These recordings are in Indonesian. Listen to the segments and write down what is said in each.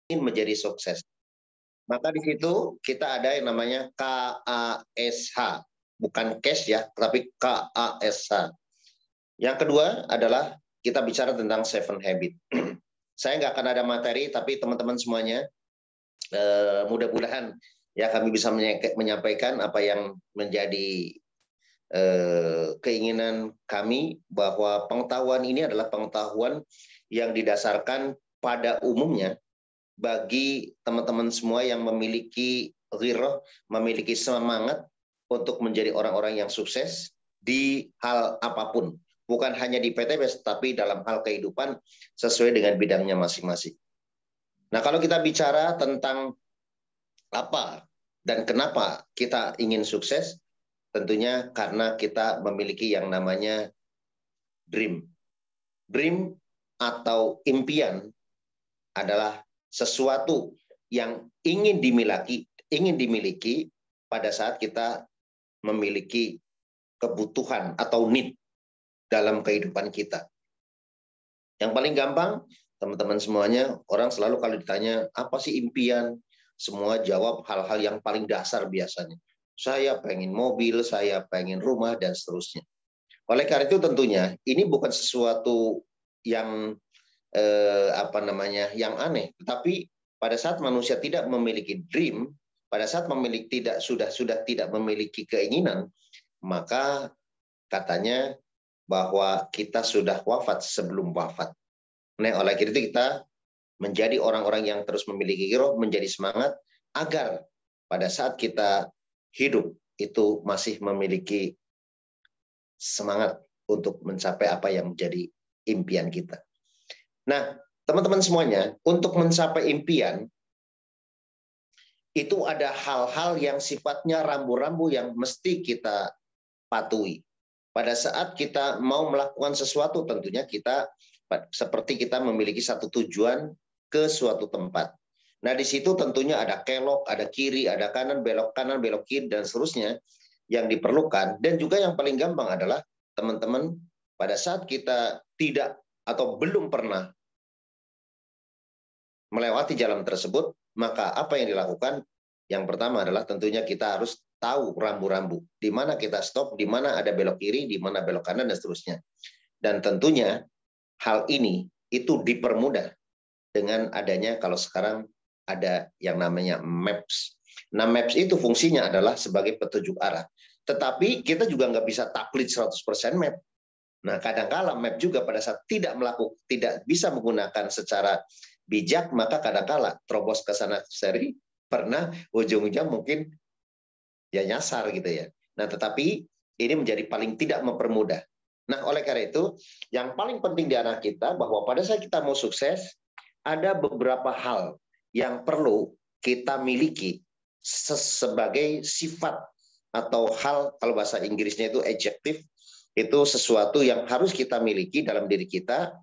ingin menjadi sukses. Maka di situ kita ada yang namanya KASH, bukan cash ya, tapi KASH. Yang kedua adalah kita bicara tentang 7 habit. Saya nggak akan ada materi, tapi teman-teman semuanya mudah-mudahan ya kami bisa menyampaikan apa yang menjadi keinginan kami, bahwa pengetahuan ini adalah pengetahuan yang didasarkan pada umumnya bagi teman-teman semua yang memiliki ghirah, memiliki semangat untuk menjadi orang-orang yang sukses di hal apapun. Bukan hanya di PTBS, tapi dalam hal kehidupan sesuai dengan bidangnya masing-masing. Nah, kalau kita bicara tentang apa dan kenapa kita ingin sukses, tentunya karena kita memiliki yang namanya dream. Dream atau impian adalah sesuatu yang ingin dimiliki pada saat kita memiliki kebutuhan atau need dalam kehidupan kita. Yang paling gampang, teman-teman semuanya, orang selalu kalau ditanya, apa sih impian? Semua jawab hal-hal yang paling dasar biasanya. Saya pengen mobil, saya pengen rumah, dan seterusnya. Oleh karena itu tentunya, ini bukan sesuatu yang yang aneh. Tapi pada saat manusia tidak memiliki dream, pada saat sudah tidak memiliki keinginan, maka katanya bahwa kita sudah wafat sebelum wafat. Nah, oleh karena itu kita menjadi orang-orang yang terus memiliki giroh, menjadi semangat agar pada saat kita hidup itu masih memiliki semangat untuk mencapai apa yang menjadi impian kita. Nah, teman-teman semuanya, untuk mencapai impian itu ada hal-hal yang sifatnya rambu-rambu yang mesti kita patuhi. Pada saat kita mau melakukan sesuatu, tentunya kita seperti kita memiliki satu tujuan ke suatu tempat. Nah, di situ tentunya ada kelok, ada kiri, ada kanan, belok kiri, dan seterusnya yang diperlukan. Dan juga yang paling gampang adalah, teman-teman, pada saat kita tidak atau belum pernah melewati jalan tersebut, maka apa yang dilakukan? Yang pertama adalah tentunya kita harus tahu rambu-rambu, di mana kita stop, di mana ada belok kiri, di mana belok kanan, dan seterusnya. Dan tentunya hal ini itu dipermudah dengan adanya, kalau sekarang ada yang namanya Maps. Nah, Maps itu fungsinya adalah sebagai petunjuk arah. Tetapi kita juga nggak bisa taklid 100% map. Nah, kadang-kala map juga pada saat tidak bisa menggunakan secara bijak, maka kadang-kala terobos ke sana seri, pernah ujung-ujungnya mungkin ya nyasar gitu ya. Nah, tetapi ini menjadi paling tidak mempermudah. Nah, oleh karena itu, yang paling penting di anak kita bahwa pada saat kita mau sukses, ada beberapa hal yang perlu kita miliki sebagai sifat atau hal, kalau bahasa Inggrisnya itu adjective, itu sesuatu yang harus kita miliki dalam diri kita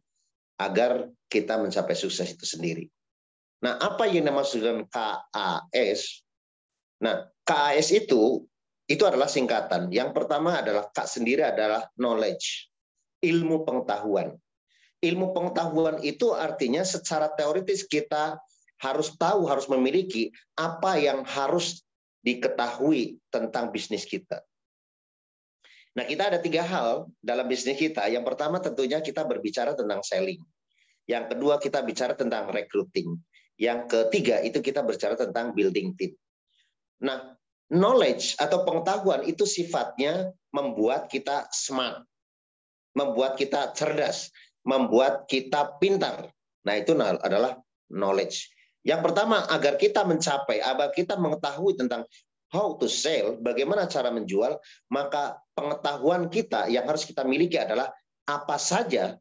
agar kita mencapai sukses itu sendiri. Nah, apa yang dimaksud dengan KAS? Nah, KAS itu adalah singkatan. Yang pertama adalah K sendiri adalah knowledge, ilmu pengetahuan. Ilmu pengetahuan itu artinya secara teoritis kita harus tahu, harus memiliki apa yang harus diketahui tentang bisnis kita. Nah, kita ada 3 hal dalam bisnis kita. Yang pertama tentunya kita berbicara tentang selling. Yang kedua kita bicara tentang recruiting. Yang ketiga itu kita bicara tentang building team. Nah, knowledge atau pengetahuan itu sifatnya membuat kita smart, membuat kita cerdas, membuat kita pintar. Nah, itu adalah knowledge. Yang pertama, agar kita mengetahui tentang how to sell, bagaimana cara menjual, maka pengetahuan kita yang harus kita miliki adalah apa saja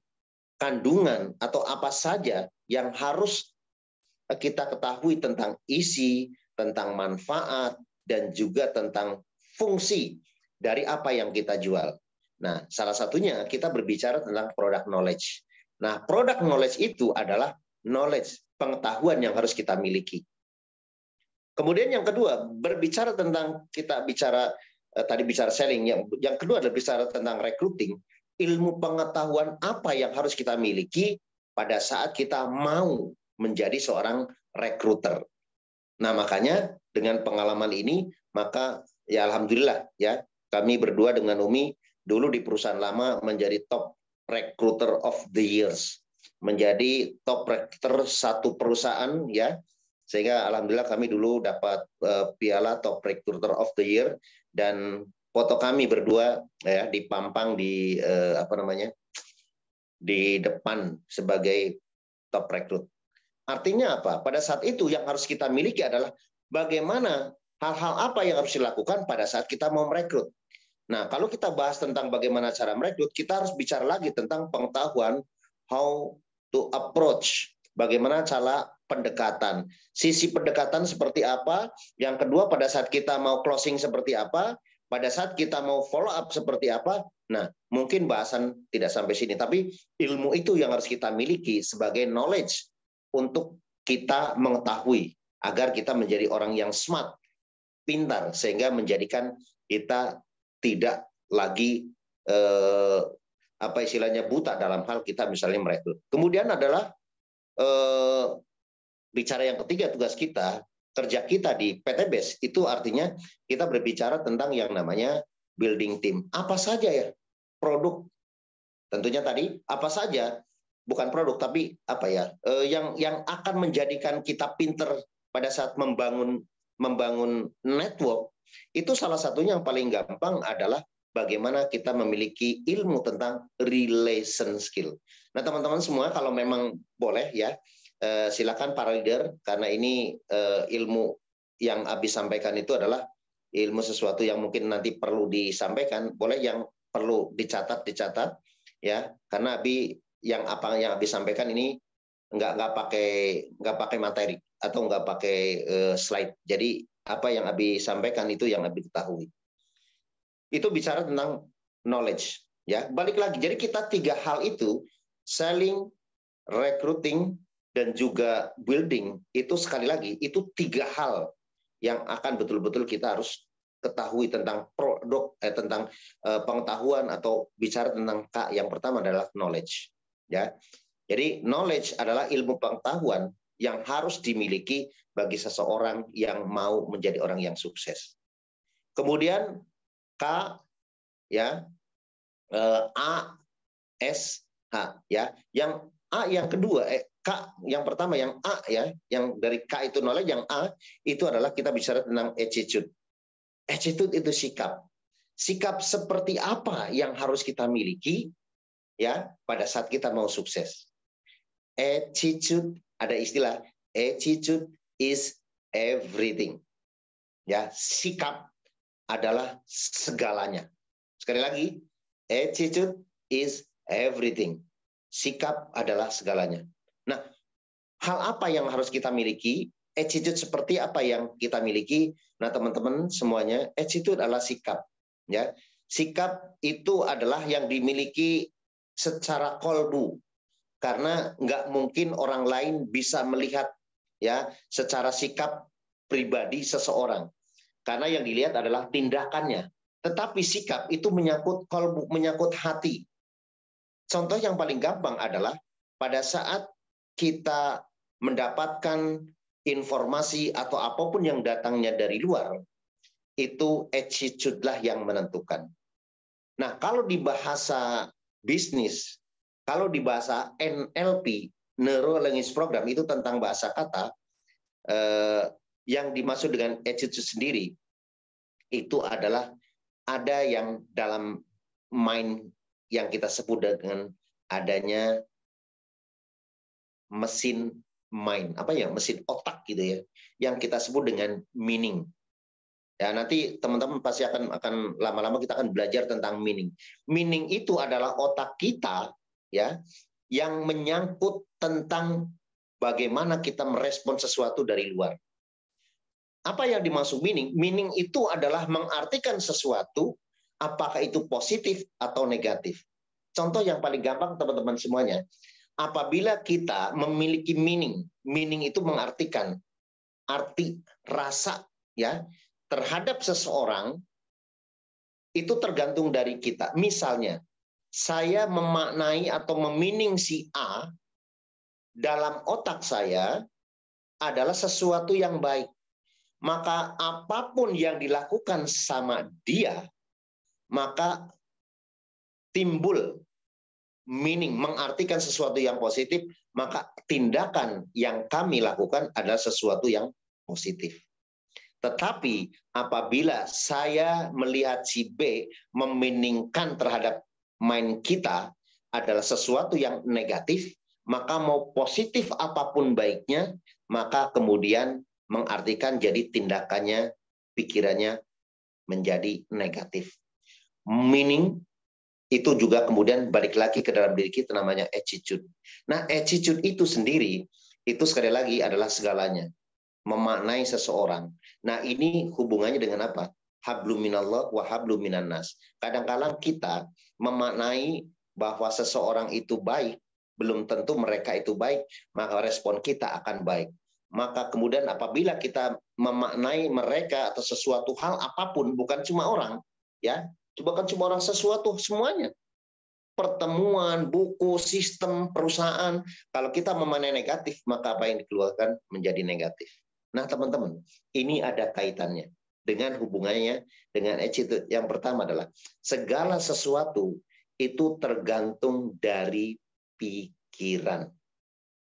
kandungan atau apa saja yang harus kita ketahui tentang isi, tentang manfaat, dan juga tentang fungsi dari apa yang kita jual. Nah, salah satunya kita berbicara tentang product knowledge. Nah, product knowledge itu adalah knowledge, pengetahuan yang harus kita miliki. Kemudian yang kedua, berbicara tentang tadi bicara selling, yang kedua adalah bicara tentang recruiting, ilmu pengetahuan apa yang harus kita miliki pada saat kita mau menjadi seorang recruiter. Nah, makanya dengan pengalaman ini, maka ya alhamdulillah ya, kami berdua dengan Umi dulu di perusahaan lama menjadi top recruiter of the years. Menjadi top recruiter satu perusahaan ya. Sehingga alhamdulillah kami dulu dapat piala top recruiter of the year, dan foto kami berdua ya dipampang di di depan sebagai top recruit. Artinya apa? Pada saat itu yang harus kita miliki adalah bagaimana hal-hal apa yang harus dilakukan pada saat kita mau merekrut. Nah, kalau kita bahas tentang bagaimana cara merekrut, kita harus bicara lagi tentang pengetahuan how to approach, bagaimana cara pendekatan. Sisi pendekatan seperti apa? Yang kedua, pada saat kita mau closing seperti apa? Pada saat kita mau follow up seperti apa? Nah, mungkin bahasan tidak sampai sini, tapi ilmu itu yang harus kita miliki sebagai knowledge untuk kita mengetahui agar kita menjadi orang yang smart, pintar, sehingga menjadikan kita tidak lagi apa istilahnya buta dalam hal kita misalnya merekrut. Kemudian adalah bicara yang ketiga, tugas kita, kerja kita di PTBES itu artinya kita berbicara tentang yang namanya building team. Apa saja ya produk? Tentunya tadi apa saja, bukan produk tapi apa ya yang akan menjadikan kita pinter pada saat membangun network. Itu salah satunya yang paling gampang adalah bagaimana kita memiliki ilmu tentang relation skill. Nah, teman-teman semua kalau memang boleh ya, silakan para leader, karena ini ilmu yang Abi sampaikan itu adalah ilmu sesuatu yang mungkin nanti perlu disampaikan, boleh yang perlu dicatat ya, karena Abi yang Abi sampaikan ini nggak pakai materi atau nggak pakai slide. Jadi apa yang Abi sampaikan itu yang Abi ketahui. Itu bicara tentang knowledge ya. Balik lagi, jadi kita tiga hal itu, selling, recruiting, dan juga building, itu sekali lagi itu tiga hal yang akan betul-betul kita harus ketahui tentang produk, tentang pengetahuan, atau bicara tentang K yang pertama adalah knowledge ya. Jadi knowledge adalah ilmu pengetahuan yang harus dimiliki bagi seseorang yang mau menjadi orang yang sukses. Kemudian K ya, A, S, H ya. Yang A yang kedua, K yang pertama, yang A ya, yang dari K itu knowledge, yang A itu adalah kita bicara tentang attitude. Attitude itu sikap. Sikap seperti apa yang harus kita miliki ya pada saat kita mau sukses. Attitude, ada istilah attitude is everything. Ya, sikap adalah segalanya. Sekali lagi, attitude is everything. Sikap adalah segalanya. Nah, hal apa yang harus kita miliki? Attitude seperti apa yang kita miliki? Nah, teman-teman semuanya, attitude adalah sikap. Ya, sikap itu adalah yang dimiliki secara kolbu, karena nggak mungkin orang lain bisa melihat ya secara sikap pribadi seseorang, karena yang dilihat adalah tindakannya. Tetapi sikap itu menyangkut kolbu, menyangkut hati. Contoh yang paling gampang adalah pada saat kita mendapatkan informasi atau apapun yang datangnya dari luar, itu attitude-lah yang menentukan. Nah, kalau di bahasa bisnis, kalau di bahasa NLP, Neuro Language Program, itu tentang bahasa kata, yang dimaksud dengan attitude sendiri, itu adalah ada yang dalam mind yang kita sebut dengan adanya mesin mind, apa ya, mesin otak gitu ya, yang kita sebut dengan meaning. Ya, nanti teman-teman pasti akan lama-lama kita akan belajar tentang meaning. Meaning itu adalah otak kita ya, yang menyangkut tentang bagaimana kita merespon sesuatu dari luar. Apa yang dimaksud meaning? Meaning itu adalah mengartikan sesuatu, apakah itu positif atau negatif. Contoh yang paling gampang teman-teman semuanya, apabila kita memiliki meaning, meaning itu mengartikan arti rasa ya terhadap seseorang, itu tergantung dari kita. Misalnya, saya memaknai atau meaning si A dalam otak saya, adalah sesuatu yang baik. Maka apapun yang dilakukan sama dia, maka timbul meaning, mengartikan sesuatu yang positif, maka tindakan yang kami lakukan adalah sesuatu yang positif. Tetapi apabila saya melihat si B meminingkan terhadap mind kita adalah sesuatu yang negatif, maka mau positif apapun baiknya, maka kemudian mengartikan jadi tindakannya, pikirannya menjadi negatif. Meaning itu juga kemudian balik lagi ke dalam diri kita, namanya attitude. Nah, attitude itu sendiri, itu sekali lagi adalah segalanya. Memaknai seseorang. Nah, ini hubungannya dengan apa? Hablum minallah wa hablum minan nas. Kadang-kadang kita memaknai bahwa seseorang itu baik, belum tentu mereka itu baik, maka respon kita akan baik. Maka kemudian apabila kita memaknai mereka atau sesuatu hal apapun, bukan cuma orang, ya, bukan cuma orang, sesuatu semuanya. Pertemuan, buku, sistem, perusahaan, kalau kita memaknai negatif, maka apa yang dikeluarkan menjadi negatif. Nah, teman-teman, ini ada kaitannya dengan hubungannya dengan attitude. Yang pertama adalah segala sesuatu itu tergantung dari pikiran.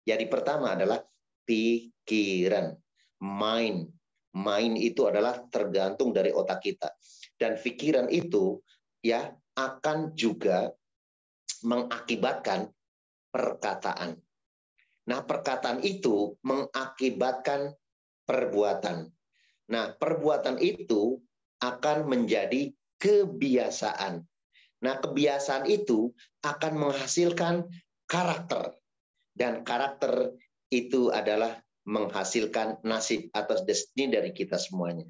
Jadi pertama adalah pikiran, mind. Mind itu adalah tergantung dari otak kita. Dan pikiran itu ya akan juga mengakibatkan perkataan. Nah, perkataan itu mengakibatkan perbuatan. Nah, perbuatan itu akan menjadi kebiasaan. Nah, kebiasaan itu akan menghasilkan karakter. Dan karakter itu adalah menghasilkan nasib atau destiny dari kita semuanya.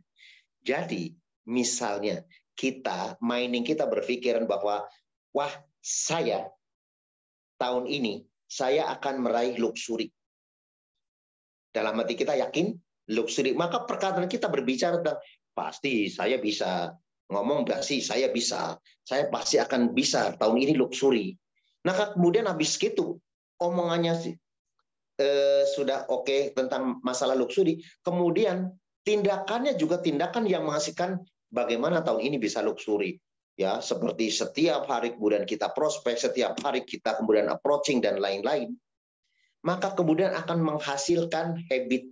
Jadi, misalnya mining kita berpikiran bahwa, wah, saya tahun ini, saya akan meraih luxury. Dalam hati kita yakin, luxury, maka perkataan kita berbicara tentang pasti saya bisa, ngomong gak sih saya bisa, saya pasti akan bisa tahun ini luxury. Nah kemudian habis gitu omongannya sih sudah oke tentang masalah luxury, kemudian tindakannya juga tindakan yang menghasilkan bagaimana tahun ini bisa luxury, ya, seperti setiap hari kemudian kita prospek, setiap hari kita kemudian approaching dan lain-lain, maka kemudian akan menghasilkan habit,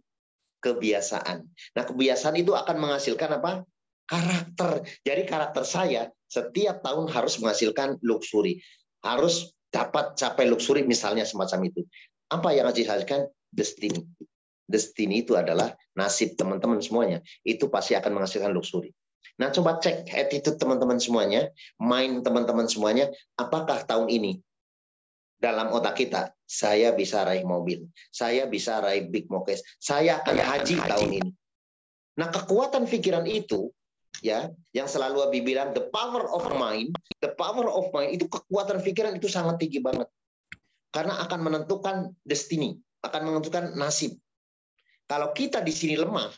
kebiasaan. Nah, kebiasaan itu akan menghasilkan apa? Karakter. Jadi karakter saya setiap tahun harus menghasilkan luxury. Harus dapat capai luxury misalnya semacam itu. Apa yang harus dihasilkan? Destiny. Destiny itu adalah nasib teman-teman semuanya. Itu pasti akan menghasilkan luxury. Nah, coba cek attitude teman-teman semuanya, mind teman-teman semuanya, apakah tahun ini dalam otak kita, saya bisa raih mobil, saya bisa raih big mokes, saya akan haji tahun ini. Nah, kekuatan pikiran itu, ya, yang selalu Abi bilang, the power of mind itu kekuatan pikiran itu sangat tinggi banget, karena akan menentukan destiny, akan menentukan nasib. Kalau kita di sini lemah,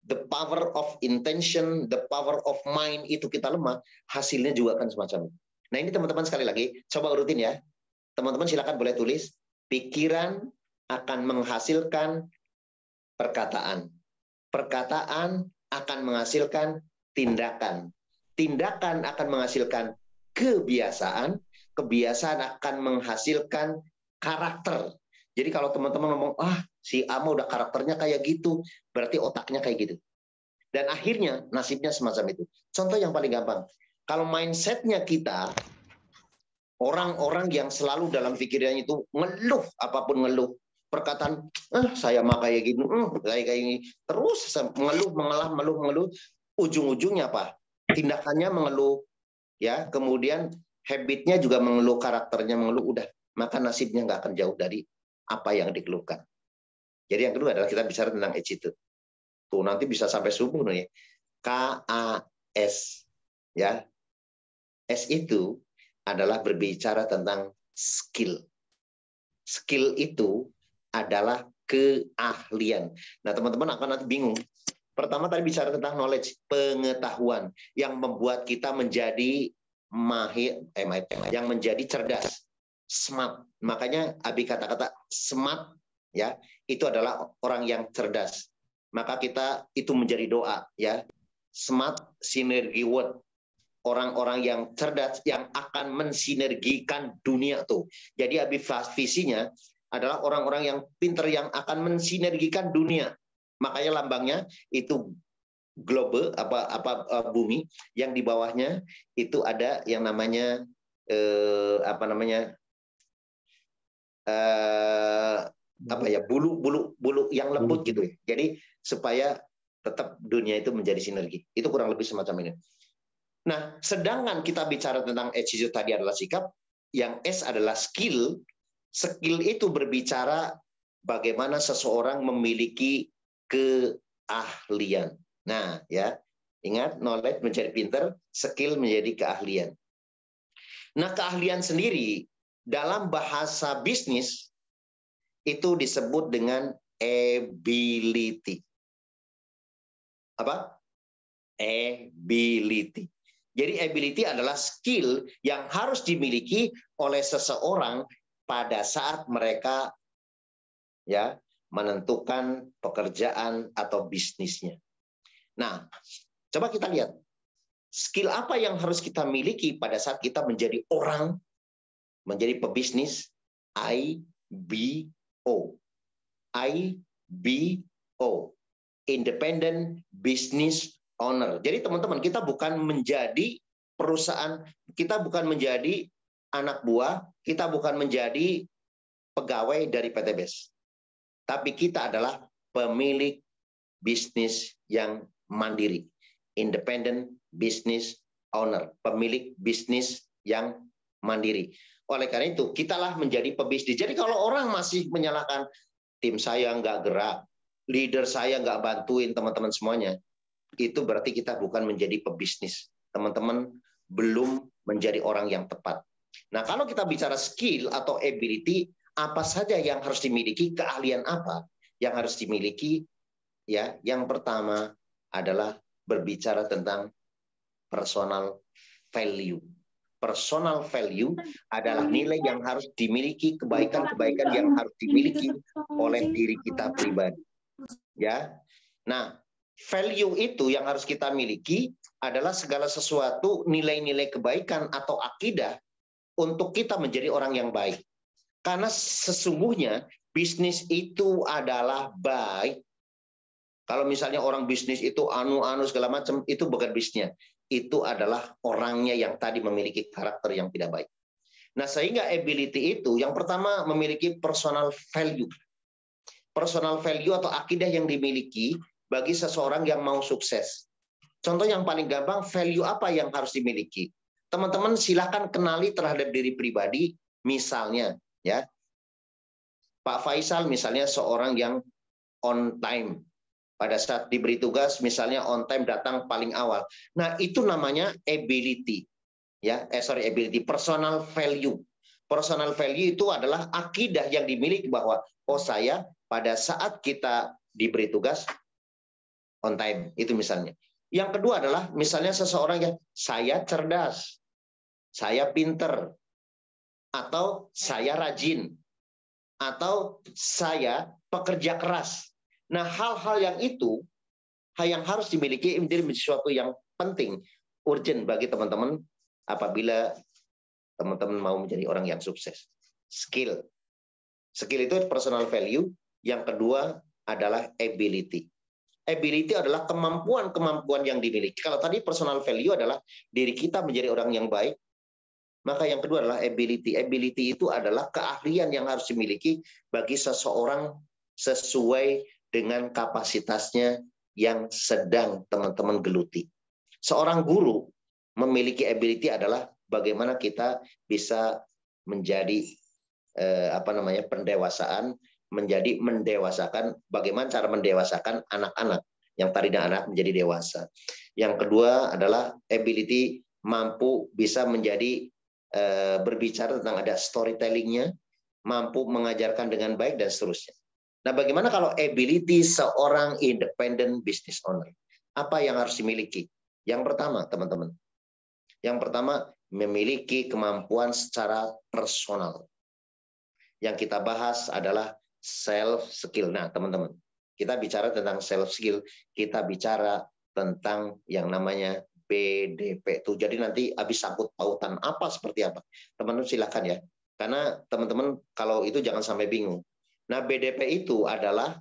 the power of intention, the power of mind itu kita lemah, hasilnya juga akan semacam itu. Nah, ini teman-teman sekali lagi, coba urutin ya. Teman-teman silakan boleh tulis, pikiran akan menghasilkan perkataan. Perkataan akan menghasilkan tindakan. Tindakan akan menghasilkan kebiasaan. Kebiasaan akan menghasilkan karakter. Jadi kalau teman-teman ngomong, si Amo udah karakternya kayak gitu, berarti otaknya kayak gitu. Dan akhirnya nasibnya semacam itu. Contoh yang paling gampang, kalau mindsetnya kita, orang-orang yang selalu dalam pikirannya itu ngeluh, apapun ngeluh, perkataan saya mah kayak gini, kayak gini, terus mengeluh, mengeluh, ujung-ujungnya apa? Tindakannya mengeluh, ya, kemudian habitnya juga mengeluh, karakternya mengeluh, udah, maka nasibnya nggak akan jauh dari apa yang dikeluhkan. Jadi yang kedua adalah kita bicara tentang attitude. Tuh nanti bisa sampai subuh nih. KAS, ya. S itu adalah berbicara tentang skill. Skill itu adalah keahlian. Nah, teman-teman akan nanti bingung. Pertama tadi bicara tentang knowledge, pengetahuan yang membuat kita menjadi mahir, yang menjadi cerdas, smart. Makanya Abi kata-kata smart, ya, itu adalah orang yang cerdas. Maka kita itu menjadi doa, ya. Smart Synergy Word, orang-orang yang cerdas yang akan mensinergikan dunia tuh. Jadi visinya adalah orang-orang yang pinter yang akan mensinergikan dunia. Makanya lambangnya itu globe, bumi, yang di bawahnya itu ada yang namanya bulu yang lembut gitu ya. Jadi supaya tetap dunia itu menjadi sinergi. Itu kurang lebih semacam ini. Nah, sedangkan kita bicara tentang attitude tadi adalah sikap, yang S adalah skill. Skill itu berbicara bagaimana seseorang memiliki keahlian. Nah, ya, ingat, knowledge menjadi pinter, skill menjadi keahlian. Nah, keahlian sendiri dalam bahasa bisnis itu disebut dengan ability. Apa? Ability. Jadi ability adalah skill yang harus dimiliki oleh seseorang pada saat mereka ya menentukan pekerjaan atau bisnisnya. Nah, coba kita lihat skill apa yang harus kita miliki pada saat kita menjadi orang, menjadi pebisnis. IBO. IBO. Independent Business Owner. Jadi teman-teman, kita bukan menjadi perusahaan, kita bukan menjadi anak buah, kita bukan menjadi pegawai dari PT BES. Tapi kita adalah pemilik bisnis yang mandiri. Independent Business Owner. Pemilik bisnis yang mandiri. Oleh karena itu, kitalah menjadi pebisnis. Jadi kalau orang masih menyalahkan, tim saya nggak gerak, leader saya nggak bantuin teman-teman semuanya, itu berarti kita bukan menjadi pebisnis. Teman-teman belum menjadi orang yang tepat. Nah, kalau kita bicara skill atau ability, apa saja yang harus dimiliki, keahlian apa yang harus dimiliki? Ya, yang pertama adalah berbicara tentang personal value. Personal value adalah nilai yang harus dimiliki, kebaikan-kebaikan yang harus dimiliki oleh diri kita pribadi. Ya. Nah, value itu yang harus kita miliki adalah segala sesuatu nilai-nilai kebaikan atau akidah untuk kita menjadi orang yang baik. Karena sesungguhnya bisnis itu adalah baik. Kalau misalnya orang bisnis itu anu-anu segala macam, itu bukan bisnisnya. Itu adalah orangnya yang tadi memiliki karakter yang tidak baik. Nah, sehingga ability itu yang pertama memiliki personal value. Personal value atau akidah yang dimiliki bagi seseorang yang mau sukses. Contoh yang paling gampang, value apa yang harus dimiliki? Teman-teman silahkan kenali terhadap diri pribadi, misalnya, ya, Pak Faisal misalnya seorang yang on time. Pada saat diberi tugas, misalnya on time datang paling awal. Nah, itu namanya ability. Ya, ability, personal value. Personal value itu adalah akidah yang dimiliki bahwa, oh saya pada saat kita diberi tugas, on time, itu misalnya. Yang kedua adalah misalnya seseorang yang saya cerdas, saya pinter, atau saya rajin, atau saya pekerja keras. Nah, hal-hal yang itu, hal yang harus dimiliki menjadi sesuatu yang penting, urgent bagi teman-teman apabila teman-teman mau menjadi orang yang sukses. Skill. Skill itu personal value. Yang kedua adalah ability. Ability adalah kemampuan-kemampuan yang dimiliki. Kalau tadi personal value adalah diri kita menjadi orang yang baik, maka yang kedua adalah ability. Ability itu adalah keahlian yang harus dimiliki bagi seseorang sesuai dengan kapasitasnya yang sedang teman-teman geluti. Seorang guru memiliki ability adalah bagaimana kita bisa menjadi pendewasaan, menjadi mendewasakan, bagaimana cara mendewasakan anak-anak yang tadinya anak menjadi dewasa. Yang kedua adalah ability mampu bisa menjadi berbicara tentang ada storytellingnya, mampu mengajarkan dengan baik dan seterusnya. Nah, bagaimana kalau ability seorang independent business owner? Apa yang harus dimiliki? Yang pertama, teman-teman. Yang pertama, memiliki kemampuan secara personal. Yang kita bahas adalah self skill. Nah, teman-teman, kita bicara tentang self skill, kita bicara tentang yang namanya BDP itu. Jadi nanti habis sangkut pautan apa seperti apa, teman-teman silakan ya. Karena teman-teman kalau itu jangan sampai bingung. Nah, BDP itu adalah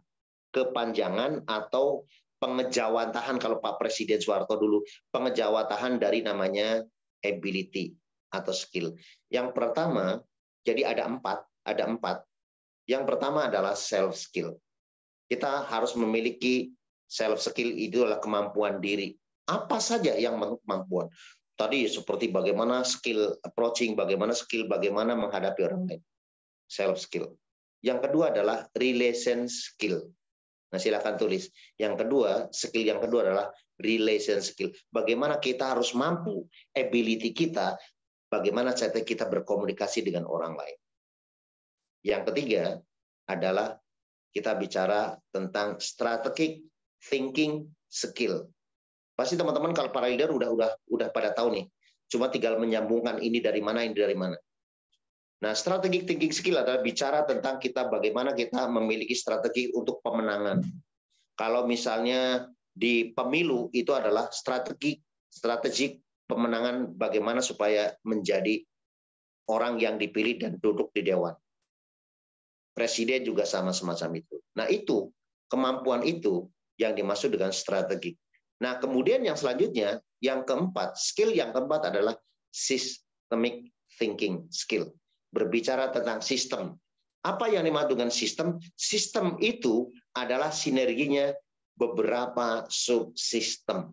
kepanjangan atau pengejawantahan, kalau Pak Presiden Soeharto dulu, pengejawantahan dari namanya ability atau skill. Yang pertama, jadi ada empat. Yang pertama adalah self skill. Kita harus memiliki self skill, itu adalah kemampuan diri. Apa saja yang kemampuan? Tadi seperti bagaimana skill approaching, bagaimana menghadapi orang lain. Self skill. Yang kedua adalah relation skill. Nah, silakan tulis. Yang kedua, skill yang kedua adalah relation skill. Bagaimana kita harus mampu, ability kita, bagaimana cara kita berkomunikasi dengan orang lain. Yang ketiga adalah kita bicara tentang strategic thinking skill. Pasti teman-teman kalau para leader udah pada tahu nih. Cuma tinggal menyambungkan ini dari mana, ini dari mana. Nah, strategic thinking skill adalah bicara tentang kita bagaimana kita memiliki strategi untuk pemenangan. Kalau misalnya di pemilu itu adalah strategik pemenangan, bagaimana supaya menjadi orang yang dipilih dan duduk di dewan. Presiden juga sama semacam itu. Nah, itu kemampuan itu yang dimaksud dengan strategi. Nah, kemudian yang selanjutnya, yang keempat, skill yang keempat adalah systemic thinking skill. Berbicara tentang sistem. Apa yang dimaksud dengan sistem? Sistem itu adalah sinerginya beberapa subsistem.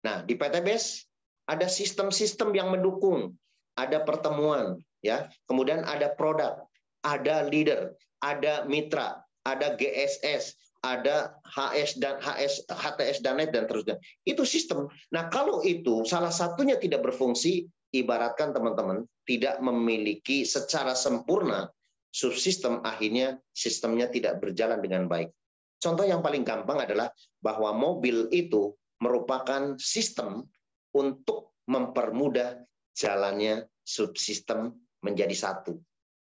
Nah, di PTBS ada sistem-sistem yang mendukung, ada pertemuan, ya, kemudian ada produk, ada leader, ada mitra, ada GSS, ada HS dan HTS dan lain dan terusnya. Itu sistem. Nah, kalau itu salah satunya tidak berfungsi, ibaratkan teman-teman tidak memiliki secara sempurna subsistem, akhirnya sistemnya tidak berjalan dengan baik. Contoh yang paling gampang adalah bahwa mobil itu merupakan sistem untuk mempermudah jalannya subsistem menjadi satu.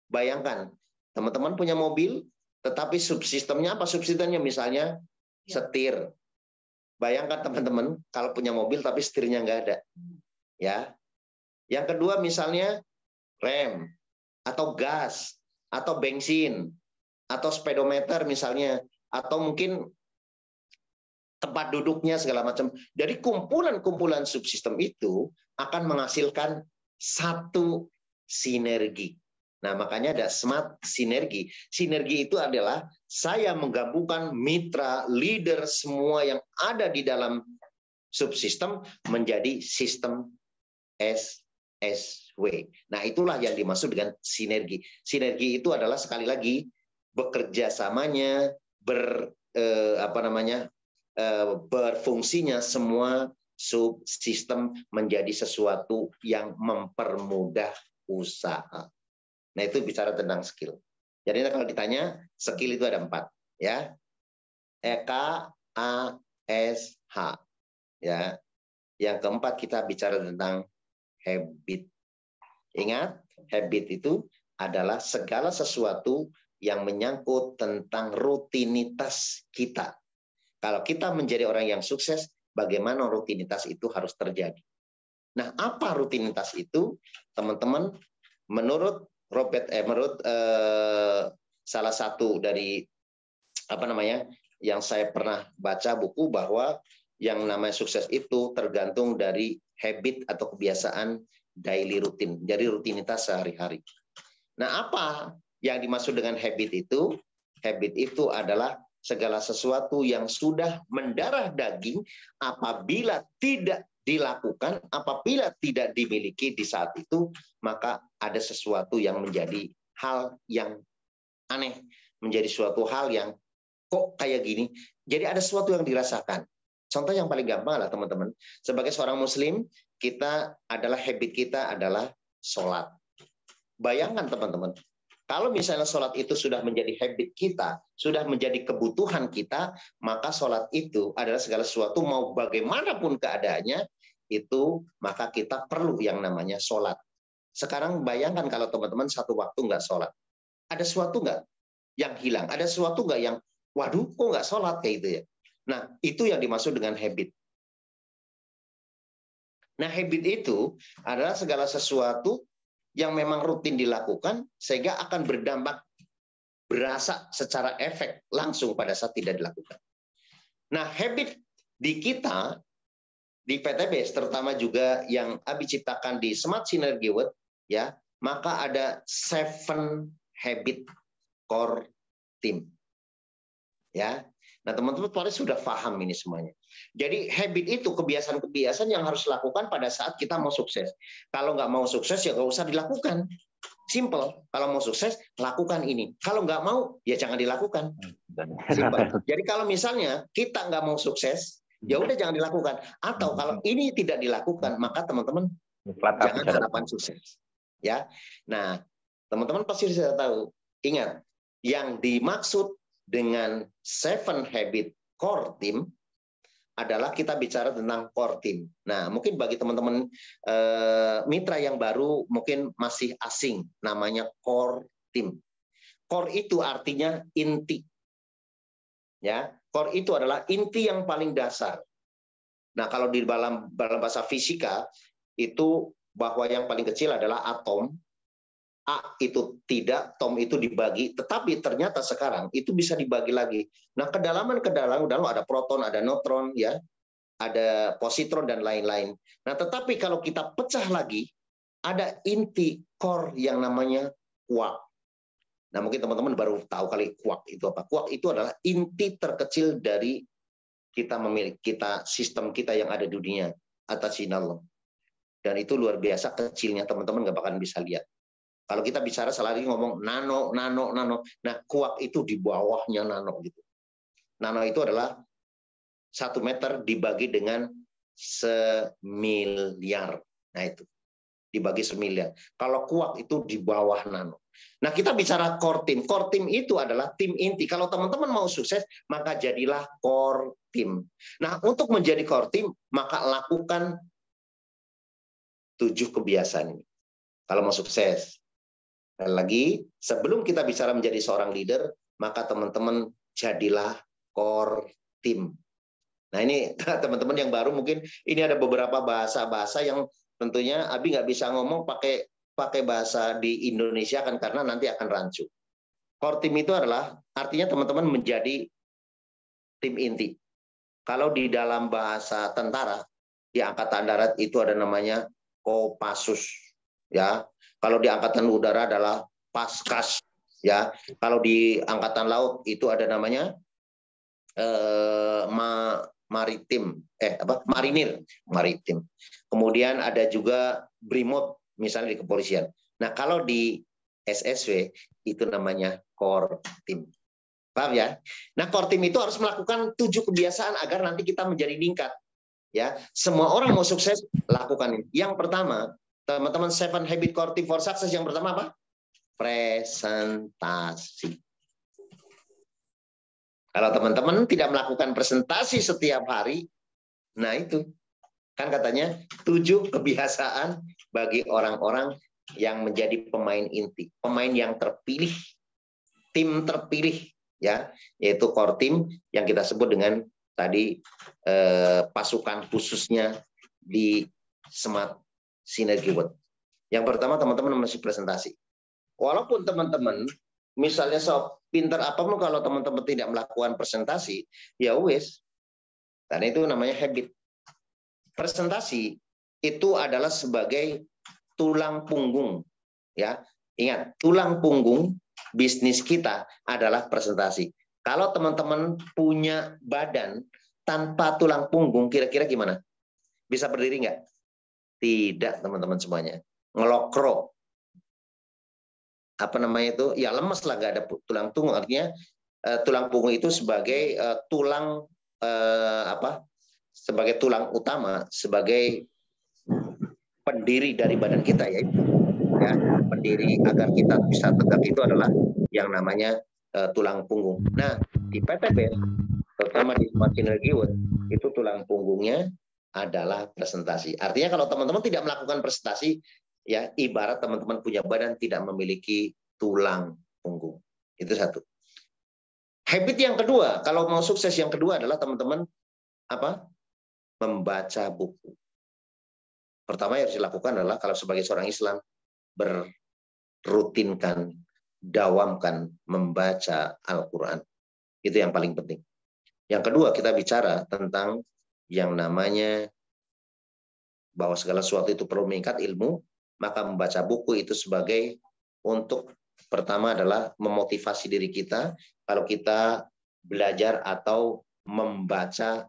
Bayangkan, teman-teman punya mobil, tetapi subsistemnya apa? Subsistemnya misalnya setir. Bayangkan teman-teman, kalau punya mobil tapi setirnya nggak ada. Ya. Yang kedua misalnya rem, atau gas, atau bensin, atau speedometer misalnya, atau mungkin tempat duduknya segala macam. Dari kumpulan-kumpulan subsistem itu akan menghasilkan satu sinergi. Nah, makanya ada smart sinergi. Sinergi itu adalah saya menggabungkan mitra, leader, semua yang ada di dalam subsistem menjadi sistem SSW. Nah, itulah yang dimaksud dengan sinergi. Sinergi itu adalah sekali lagi bekerja samanya, berfungsinya semua subsistem menjadi sesuatu yang mempermudah usaha. Nah, itu bicara tentang skill. Jadi kalau ditanya, skill itu ada 4. Ya. EKASH. Ya. Yang keempat kita bicara tentang habit. Ingat, habit itu adalah segala sesuatu yang menyangkut tentang rutinitas kita. Kalau kita menjadi orang yang sukses, bagaimana rutinitas itu harus terjadi. Nah, apa rutinitas itu? Teman-teman, menurut salah satu dari yang saya pernah baca buku, bahwa yang namanya sukses itu tergantung dari habit atau kebiasaan daily rutin, jadi rutinitas sehari-hari. Nah, apa yang dimaksud dengan habit itu? Habit itu adalah segala sesuatu yang sudah mendarah daging, apabila tidak dilakukan, apabila tidak dimiliki di saat itu, maka ada sesuatu yang menjadi hal yang aneh, menjadi suatu hal yang kok kayak gini. Jadi ada sesuatu yang dirasakan. Contoh yang paling gampang lah teman-teman, sebagai seorang muslim, habit kita adalah sholat. Bayangkan teman-teman, kalau misalnya sholat itu sudah menjadi habit kita, sudah menjadi kebutuhan kita, maka sholat itu adalah segala sesuatu, mau bagaimanapun keadaannya, itu maka kita perlu yang namanya sholat. Sekarang bayangkan kalau teman-teman satu waktu nggak sholat. Ada sesuatu nggak yang hilang? Ada sesuatu nggak yang, waduh, kok nggak sholat kayak gitu ya? Nah, itu yang dimaksud dengan habit. Nah, habit itu adalah segala sesuatu yang memang rutin dilakukan sehingga akan berdampak, berasa secara efek langsung pada saat tidak dilakukan. Nah, habit di kita, di PTBS, terutama juga yang Abi ciptakan di Smart Synergy World, ya, maka ada 7 habit core team. Ya. Nah, teman-teman sudah paham ini semuanya. Jadi habit itu kebiasaan-kebiasaan yang harus dilakukan pada saat kita mau sukses. Kalau nggak mau sukses ya nggak usah dilakukan. Simple. Kalau mau sukses, lakukan ini. Kalau nggak mau, ya jangan dilakukan. Simple. Jadi kalau misalnya kita nggak mau sukses, ya udah jangan dilakukan. Atau kalau ini tidak dilakukan, maka teman-teman jangan harapan sukses. Ya. Nah, teman-teman pasti sudah tahu. Ingat, yang dimaksud dengan 7 habit core team adalah kita bicara tentang core team. Nah, mungkin bagi teman-teman mitra yang baru mungkin masih asing namanya core team. Core itu artinya inti. Ya, core itu adalah inti yang paling dasar. Nah, kalau di dalam bahasa fisika itu bahwa yang paling kecil adalah atom. A itu tidak, tom itu dibagi, tetapi ternyata sekarang itu bisa dibagi lagi. Nah, dalam ada proton, ada neutron, ya, ada positron dan lain-lain. Nah, tetapi kalau kita pecah lagi, ada inti core yang namanya quark. Nah, mungkin teman-teman baru tahu kali quark itu apa. Quark itu adalah inti terkecil dari kita memiliki sistem kita yang ada di dunia atas sinar. Dan itu luar biasa kecilnya, teman-teman nggak bakalan bisa lihat. Kalau kita bicara selalu ngomong nano. Nah, quark itu di bawahnya nano gitu. Nano itu adalah 1 meter dibagi dengan 1.000.000.000. Nah, itu dibagi 1.000.000. Kalau quark itu di bawah nano. Nah, kita bicara core team. Core team itu adalah tim inti. Kalau teman-teman mau sukses, maka jadilah core team. Nah, untuk menjadi core team, maka lakukan 7 kebiasaan ini. Kalau mau sukses. Lagi, sebelum kita bicara menjadi seorang leader, maka teman-teman jadilah core team. Nah, ini teman-teman yang baru mungkin ini ada beberapa bahasa-bahasa yang tentunya Abi nggak bisa ngomong pakai bahasa di Indonesia kan karena nanti akan rancu. Core team itu adalah artinya teman-teman menjadi tim inti. Kalau di dalam bahasa tentara di Angkatan Darat itu ada namanya Kopassus, ya. Kalau di Angkatan Udara adalah Paskas, ya. Kalau di Angkatan Laut itu ada namanya marinir maritim. Kemudian ada juga Brimob misalnya di kepolisian. Nah, kalau di SSW itu namanya core team. Paham ya? Nah, core team itu harus melakukan 7 kebiasaan agar nanti kita menjadi meningkat. Ya, semua orang mau sukses lakukan ini. Yang pertama, teman-teman 7 habit core team for success, yang pertama apa? Presentasi. Kalau teman-teman tidak melakukan presentasi setiap hari, nah itu kan katanya 7 kebiasaan bagi orang-orang yang menjadi pemain inti, pemain yang terpilih, tim terpilih, ya, yaitu core team yang kita sebut dengan tadi pasukan khususnya di Smart Synergy World. Yang pertama, teman-teman masih presentasi. Walaupun teman-teman misalnya pinter apapun, kalau teman-teman tidak melakukan presentasi, ya wes. Karena itu namanya habit. Presentasi itu adalah sebagai tulang punggung, ya. Ingat, tulang punggung bisnis kita adalah presentasi. Kalau teman-teman punya badan tanpa tulang punggung, kira-kira gimana? Bisa berdiri nggak? Tidak, teman-teman semuanya. Ngelokro. Apa namanya itu? Ya lemes lah, nggak ada tulang punggung. Artinya tulang punggung itu sebagai tulang sebagai tulang utama, sebagai pendiri dari badan kita, ya. Ya, pendiri agar kita bisa tegak itu adalah yang namanya tulang punggung. Nah, di PTB, terutama di Smart Synergy World, itu tulang punggungnya adalah presentasi. Artinya kalau teman-teman tidak melakukan presentasi, ya ibarat teman-teman punya badan tidak memiliki tulang punggung. Itu satu. Habit yang kedua, kalau mau sukses yang kedua adalah teman-teman apa? Membaca buku. Pertama yang harus dilakukan adalah kalau sebagai seorang Islam berrutinkan, dawamkan membaca Al-Quran. Itu yang paling penting. Yang kedua, kita bicara tentang yang namanya bahwa segala sesuatu itu perlu meningkat ilmu, maka membaca buku itu sebagai untuk pertama adalah memotivasi diri kita kalau kita belajar atau membaca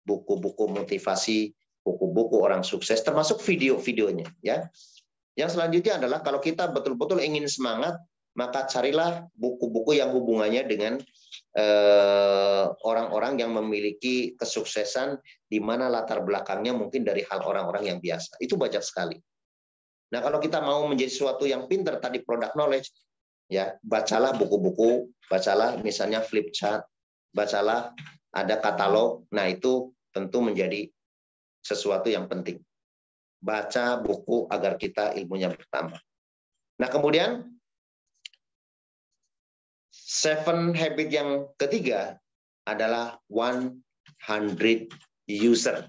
buku-buku motivasi, buku-buku orang sukses, termasuk video-videonya. Ya. Yang selanjutnya adalah kalau kita betul-betul ingin semangat, maka carilah buku-buku yang hubungannya dengan orang-orang yang memiliki kesuksesan di mana latar belakangnya mungkin dari hal orang-orang yang biasa. Itu banyak sekali. Nah, kalau kita mau menjadi sesuatu yang pintar tadi product knowledge, ya bacalah buku-buku, bacalah misalnya flip chart, bacalah ada katalog. Nah, itu tentu menjadi sesuatu yang penting. Baca buku agar kita ilmunya bertambah. Nah, kemudian 7 habit yang ketiga adalah 100 user.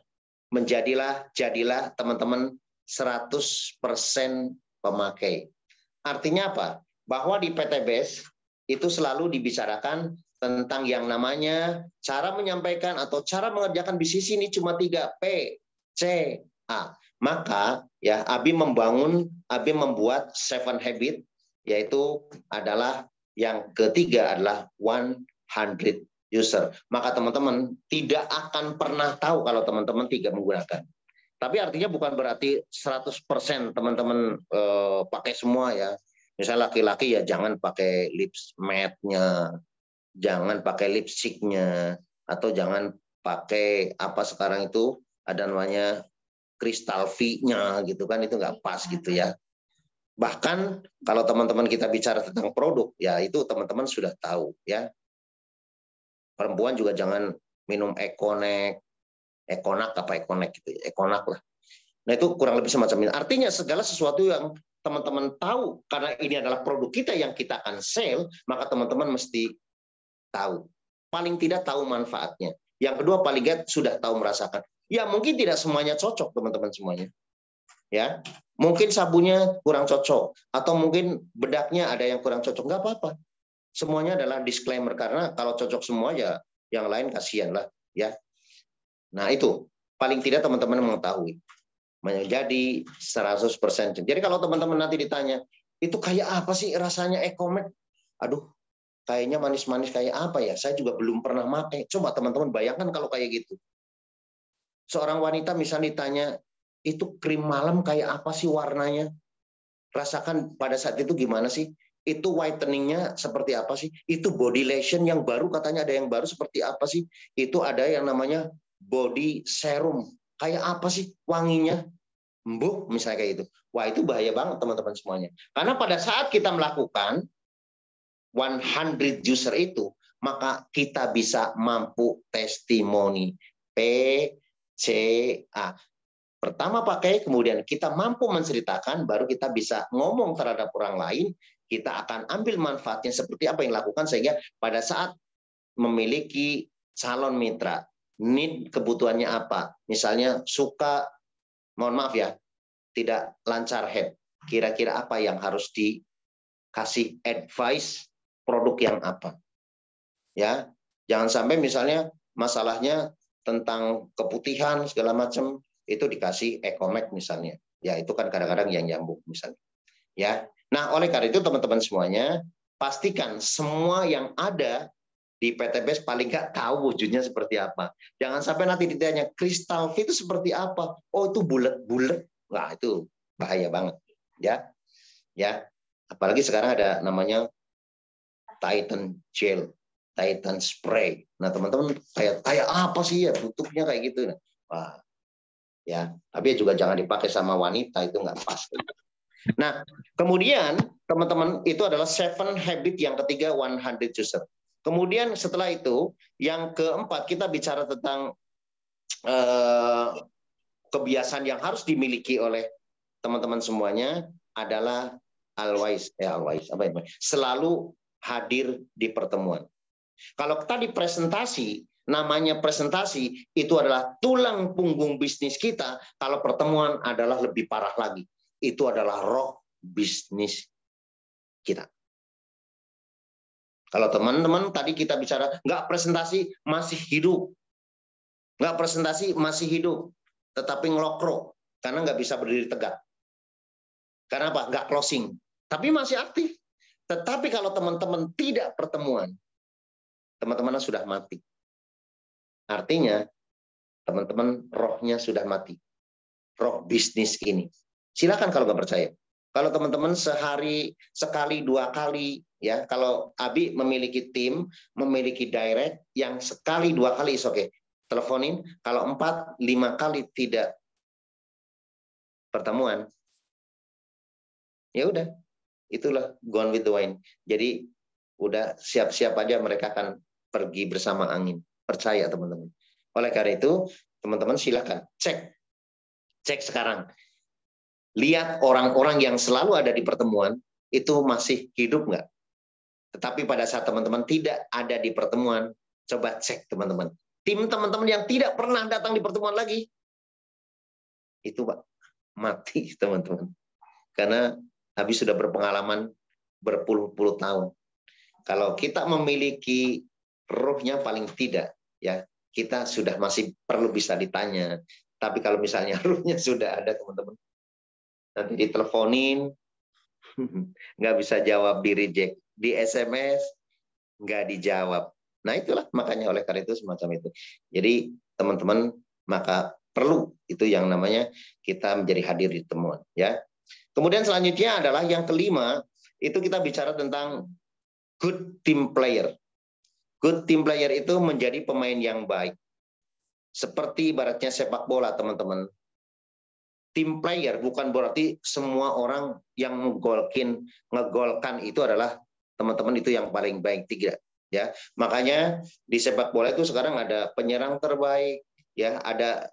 Jadilah teman-teman 100% pemakai. Artinya apa? Bahwa di PTBS itu selalu dibicarakan tentang yang namanya cara menyampaikan atau cara mengerjakan bisnis ini cuma 3 P, C, A. Maka ya Abi membuat 7 habit, yaitu adalah yang ketiga adalah 100 user. Maka teman-teman tidak akan pernah tahu kalau teman-teman tidak menggunakan. Tapi artinya bukan berarti 100% teman-teman pakai semua ya. Misalnya laki-laki ya jangan pakai lips matte-nya, jangan pakai lipstick-nya, atau jangan pakai apa sekarang itu ada namanya crystal V-nya gitu kan, itu nggak pas gitu ya. Bahkan kalau teman-teman kita bicara tentang produk, ya itu teman-teman sudah tahu ya. Perempuan juga jangan minum Econek gitu ya, Econak lah. Nah itu kurang lebih semacam ini. Artinya segala sesuatu yang teman-teman tahu, karena ini adalah produk kita yang kita akan sell, maka teman-teman mesti tahu. Paling tidak tahu manfaatnya. Yang kedua paling tidak sudah tahu merasakan. Ya mungkin tidak semuanya cocok teman-teman semuanya. Ya, mungkin sabunnya kurang cocok atau mungkin bedaknya ada yang kurang cocok, nggak apa-apa. Semuanya adalah disclaimer karena kalau cocok semua ya yang lain kasihan lah ya. Nah itu paling tidak teman-teman mengetahui menjadi 100%. Jadi kalau teman-teman nanti ditanya itu kayak apa sih rasanya Ecomed? Aduh, kayaknya manis-manis kayak apa ya? Saya juga belum pernah pakai. Coba teman-teman bayangkan kalau kayak gitu. Seorang wanita misalnya ditanya itu krim malam kayak apa sih warnanya? Rasakan pada saat itu gimana sih? Itu whitening-nya seperti apa sih? Itu body lotion yang baru, katanya ada yang baru seperti apa sih? Itu ada yang namanya body serum. Kayak apa sih wanginya? Embuk misalnya kayak gitu. Wah itu bahaya banget teman-teman semuanya. Karena pada saat kita melakukan 100 user itu, maka kita bisa mampu testimoni. P, C, A. Pertama pakai, kemudian kita mampu menceritakan, baru kita bisa ngomong terhadap orang lain, kita akan ambil manfaatnya seperti apa yang dilakukan, sehingga pada saat memiliki calon mitra, need kebutuhannya apa, misalnya suka, mohon maaf ya, tidak lancar head, kira-kira apa yang harus dikasih advice, produk yang apa. Ya, jangan sampai misalnya masalahnya tentang keputihan segala macam, itu dikasih Ecomed misalnya. Ya, itu kan kadang-kadang yang nyambung misalnya. Ya. Nah, oleh karena itu teman-teman semuanya, pastikan semua yang ada di PTBS paling nggak tahu wujudnya seperti apa. Jangan sampai nanti ditanya, Crystal V itu seperti apa? Oh, itu bulat-bulat. Wah, itu bahaya banget. Ya. Ya. Apalagi sekarang ada namanya Titan Gel, Titan Spray. Nah, teman-teman kayak apa sih ya bentuknya kayak gitu. Wah, ya tapi juga jangan dipakai sama wanita, itu nggak pas. Nah kemudian teman-teman itu adalah 7 habit yang ketiga 100 user. Kemudian setelah itu yang keempat kita bicara tentang kebiasaan yang harus dimiliki oleh teman-teman semuanya adalah always selalu hadir di pertemuan. Kalau tadi presentasi, namanya presentasi, itu adalah tulang punggung bisnis kita. Kalau pertemuan adalah lebih parah lagi. Itu adalah roh bisnis kita. Kalau teman-teman tadi kita bicara, nggak presentasi masih hidup. Nggak presentasi masih hidup. Tetapi ngelokro. Karena nggak bisa berdiri tegak. Karena apa? Nggak closing. Tapi masih aktif. Tetapi kalau teman-teman tidak pertemuan, teman-teman sudah mati. Artinya, teman-teman rohnya sudah mati. Roh bisnis ini. Silakan kalau nggak percaya. Kalau teman-teman sehari, sekali, 2 kali, ya, kalau Abi memiliki tim, memiliki direct, yang sekali, 2 kali is oke. Teleponin, kalau 4, 5 kali tidak pertemuan, ya udah, itulah gone with the wind. Jadi udah siap-siap aja mereka akan pergi bersama angin. Percaya teman-teman. Oleh karena itu, teman-teman silakan cek sekarang. Lihat orang-orang yang selalu ada di pertemuan itu masih hidup nggak? Tetapi pada saat teman-teman tidak ada di pertemuan, coba cek teman-teman. Tim teman-teman yang tidak pernah datang di pertemuan lagi, itu Pak, mati teman-teman. Karena habis sudah berpengalaman berpuluh-puluh tahun. Kalau kita memiliki ruhnya paling tidak, ya kita sudah masih perlu bisa ditanya. Tapi kalau misalnya ruhnya sudah ada teman-teman, nanti diteleponin, nggak bisa jawab, di reject, di SMS nggak dijawab. Nah itulah makanya oleh karena itu semacam itu. Jadi teman-teman maka perlu itu yang namanya kita menjadi hadir di temuan. Ya. Kemudian selanjutnya adalah yang kelima, itu kita bicara tentang good team player. Good team player itu menjadi pemain yang baik. Seperti ibaratnya sepak bola teman-teman. Team player bukan berarti semua orang yang ngegolkan itu adalah teman-teman itu yang paling baik, tidak, ya. Makanya di sepak bola itu sekarang ada penyerang terbaik, ya, ada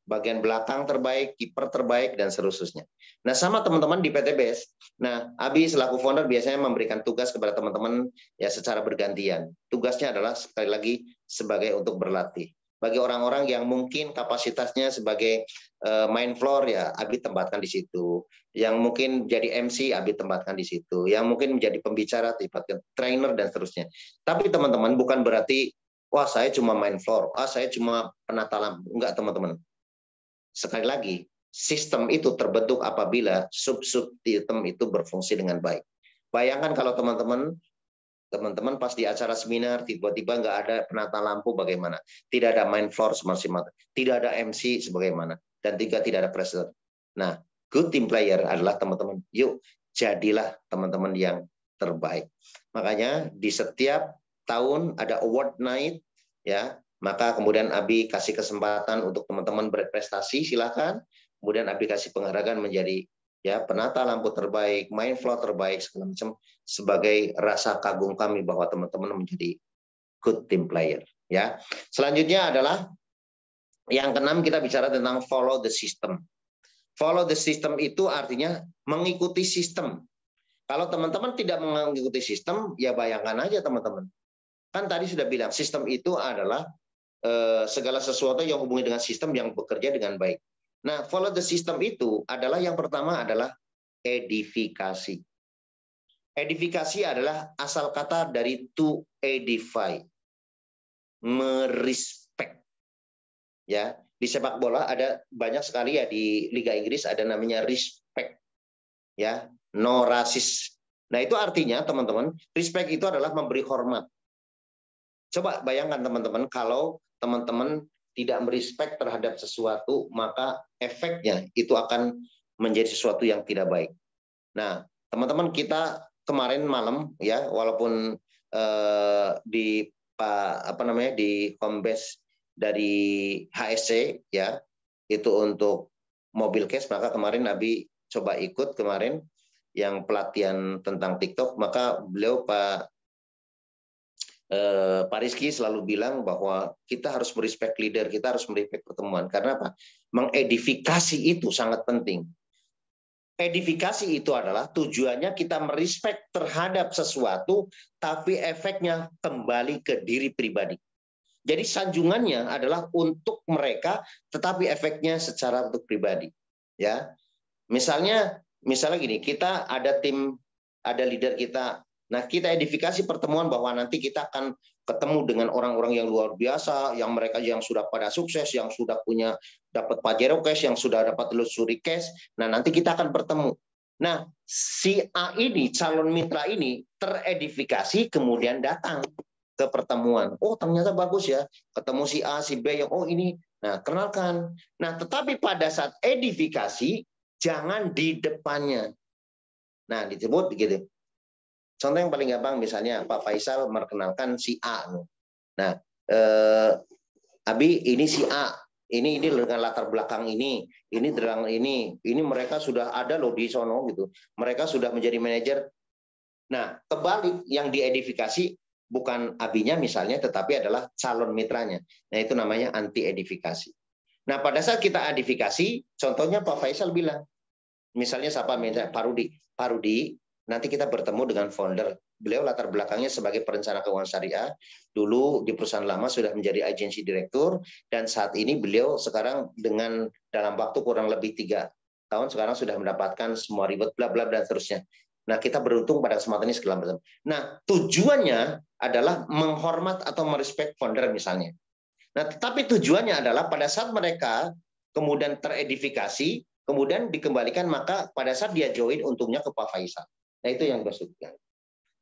bagian belakang terbaik, kiper terbaik dan seterusnya. Nah, sama teman-teman di PTBS. Nah, Abi selaku founder biasanya memberikan tugas kepada teman-teman ya secara bergantian. Tugasnya adalah sekali lagi sebagai untuk berlatih. Bagi orang-orang yang mungkin kapasitasnya sebagai main floor, ya Abi tempatkan di situ. Yang mungkin jadi MC, Abi tempatkan di situ. Yang mungkin menjadi pembicara, tempatkan trainer dan seterusnya. Tapi teman-teman bukan berarti wah saya cuma main floor, saya cuma penata lampu. Enggak teman-teman. Sekali lagi, sistem itu terbentuk apabila sub-sistem itu berfungsi dengan baik. Bayangkan kalau teman-teman pas di acara seminar tiba-tiba nggak ada penata lampu bagaimana, tidak ada main floor semaksimal, tidak ada MC sebagaimana, dan tidak ada presenter. Nah, good team player adalah teman-teman, yuk jadilah teman-teman yang terbaik. Makanya di setiap tahun ada award night, ya, maka kemudian Abi kasih kesempatan untuk teman-teman berprestasi, silakan. Kemudian Abi kasih penghargaan menjadi ya penata lampu terbaik, main floor terbaik, segala macam, sebagai rasa kagum kami bahwa teman-teman menjadi good team player. Ya, selanjutnya adalah yang keenam, kita bicara tentang follow the system. Follow the system itu artinya mengikuti sistem. Kalau teman-teman tidak mengikuti sistem, ya bayangkan aja teman-teman. Kan tadi sudah bilang sistem itu adalah segala sesuatu yang hubungi dengan sistem yang bekerja dengan baik. Nah, follow the system itu adalah yang pertama adalah edifikasi. Edifikasi adalah asal kata dari to edify, merespek. Ya, di sepak bola ada banyak sekali ya, di Liga Inggris ada namanya respect. Ya, no rasis. Nah, itu artinya teman-teman, respect itu adalah memberi hormat. Coba bayangkan teman-teman, kalau teman-teman tidak merespek terhadap sesuatu, maka efeknya itu akan menjadi sesuatu yang tidak baik. Nah, teman-teman, kita kemarin malam ya, walaupun di home base dari HSC ya, itu untuk mobil cash, maka kemarin Abi coba ikut kemarin yang pelatihan tentang TikTok, maka beliau Pak Rizky selalu bilang bahwa kita harus merespek leader, kita harus merespek pertemuan. Karena apa? Mengedifikasi itu sangat penting. edifikasi itu adalah tujuannya kita merespek terhadap sesuatu, tapi efeknya kembali ke diri pribadi. Jadi sanjungannya adalah untuk mereka, tetapi efeknya secara untuk pribadi. Ya, misalnya gini, kita ada tim, ada leader kita. Nah, kita edifikasi pertemuan bahwa nanti kita akan ketemu dengan orang-orang yang luar biasa, yang mereka yang sudah pada sukses, yang sudah punya dapat Pajero Cash, yang sudah dapat Luxury Cash. Nah, nanti kita akan bertemu. Nah, si A ini, calon mitra ini teredifikasi kemudian datang ke pertemuan. Oh, ternyata bagus ya. Ketemu si A, si B yang oh ini. Nah, kenalkan. Nah, tetapi pada saat edifikasi jangan di depannya. Nah, disebut begitu. Contoh yang paling gampang misalnya Pak Faisal memperkenalkan si A. Nah, Abi ini si A, ini dengan latar belakang ini mereka sudah ada loh di sono gitu. Mereka sudah menjadi manajer. Nah, kebalik yang diedifikasi bukan abinya misalnya, tetapi adalah calon mitranya. Nah, itu namanya anti edifikasi. Nah, pada saat kita edifikasi, contohnya Pak Faisal bilang, misalnya siapa Pak Rudi, nanti kita bertemu dengan founder. Beliau latar belakangnya sebagai perencana keuangan syariah. Dulu di perusahaan lama sudah menjadi agensi direktur, dan saat ini beliau sekarang dengan dalam waktu kurang lebih 3 tahun sekarang sudah mendapatkan semua reward bla bla dan seterusnya. Nah, kita beruntung pada kesempatan ini segala macam. Nah, tujuannya adalah menghormat atau merespek founder misalnya. Nah, tetapi tujuannya adalah pada saat mereka kemudian teredifikasi, kemudian dikembalikan, maka pada saat dia join untungnya ke Pak Faisal. Nah, itu yang maksudnya.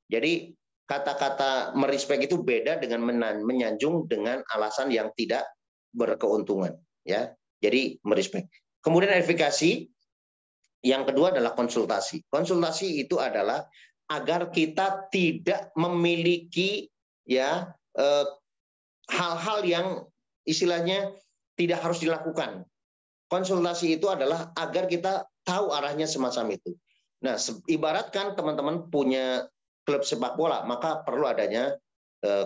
Jadi kata-kata merespek itu beda dengan menyanjung dengan alasan yang tidak berkeuntungan, ya. Jadi merespek. Kemudian edifikasi yang kedua adalah konsultasi. Konsultasi itu adalah agar kita tidak memiliki ya hal-hal yang istilahnya tidak harus dilakukan. Konsultasi itu adalah agar kita tahu arahnya semacam itu. Nah, ibaratkan teman-teman punya klub sepak bola, maka perlu adanya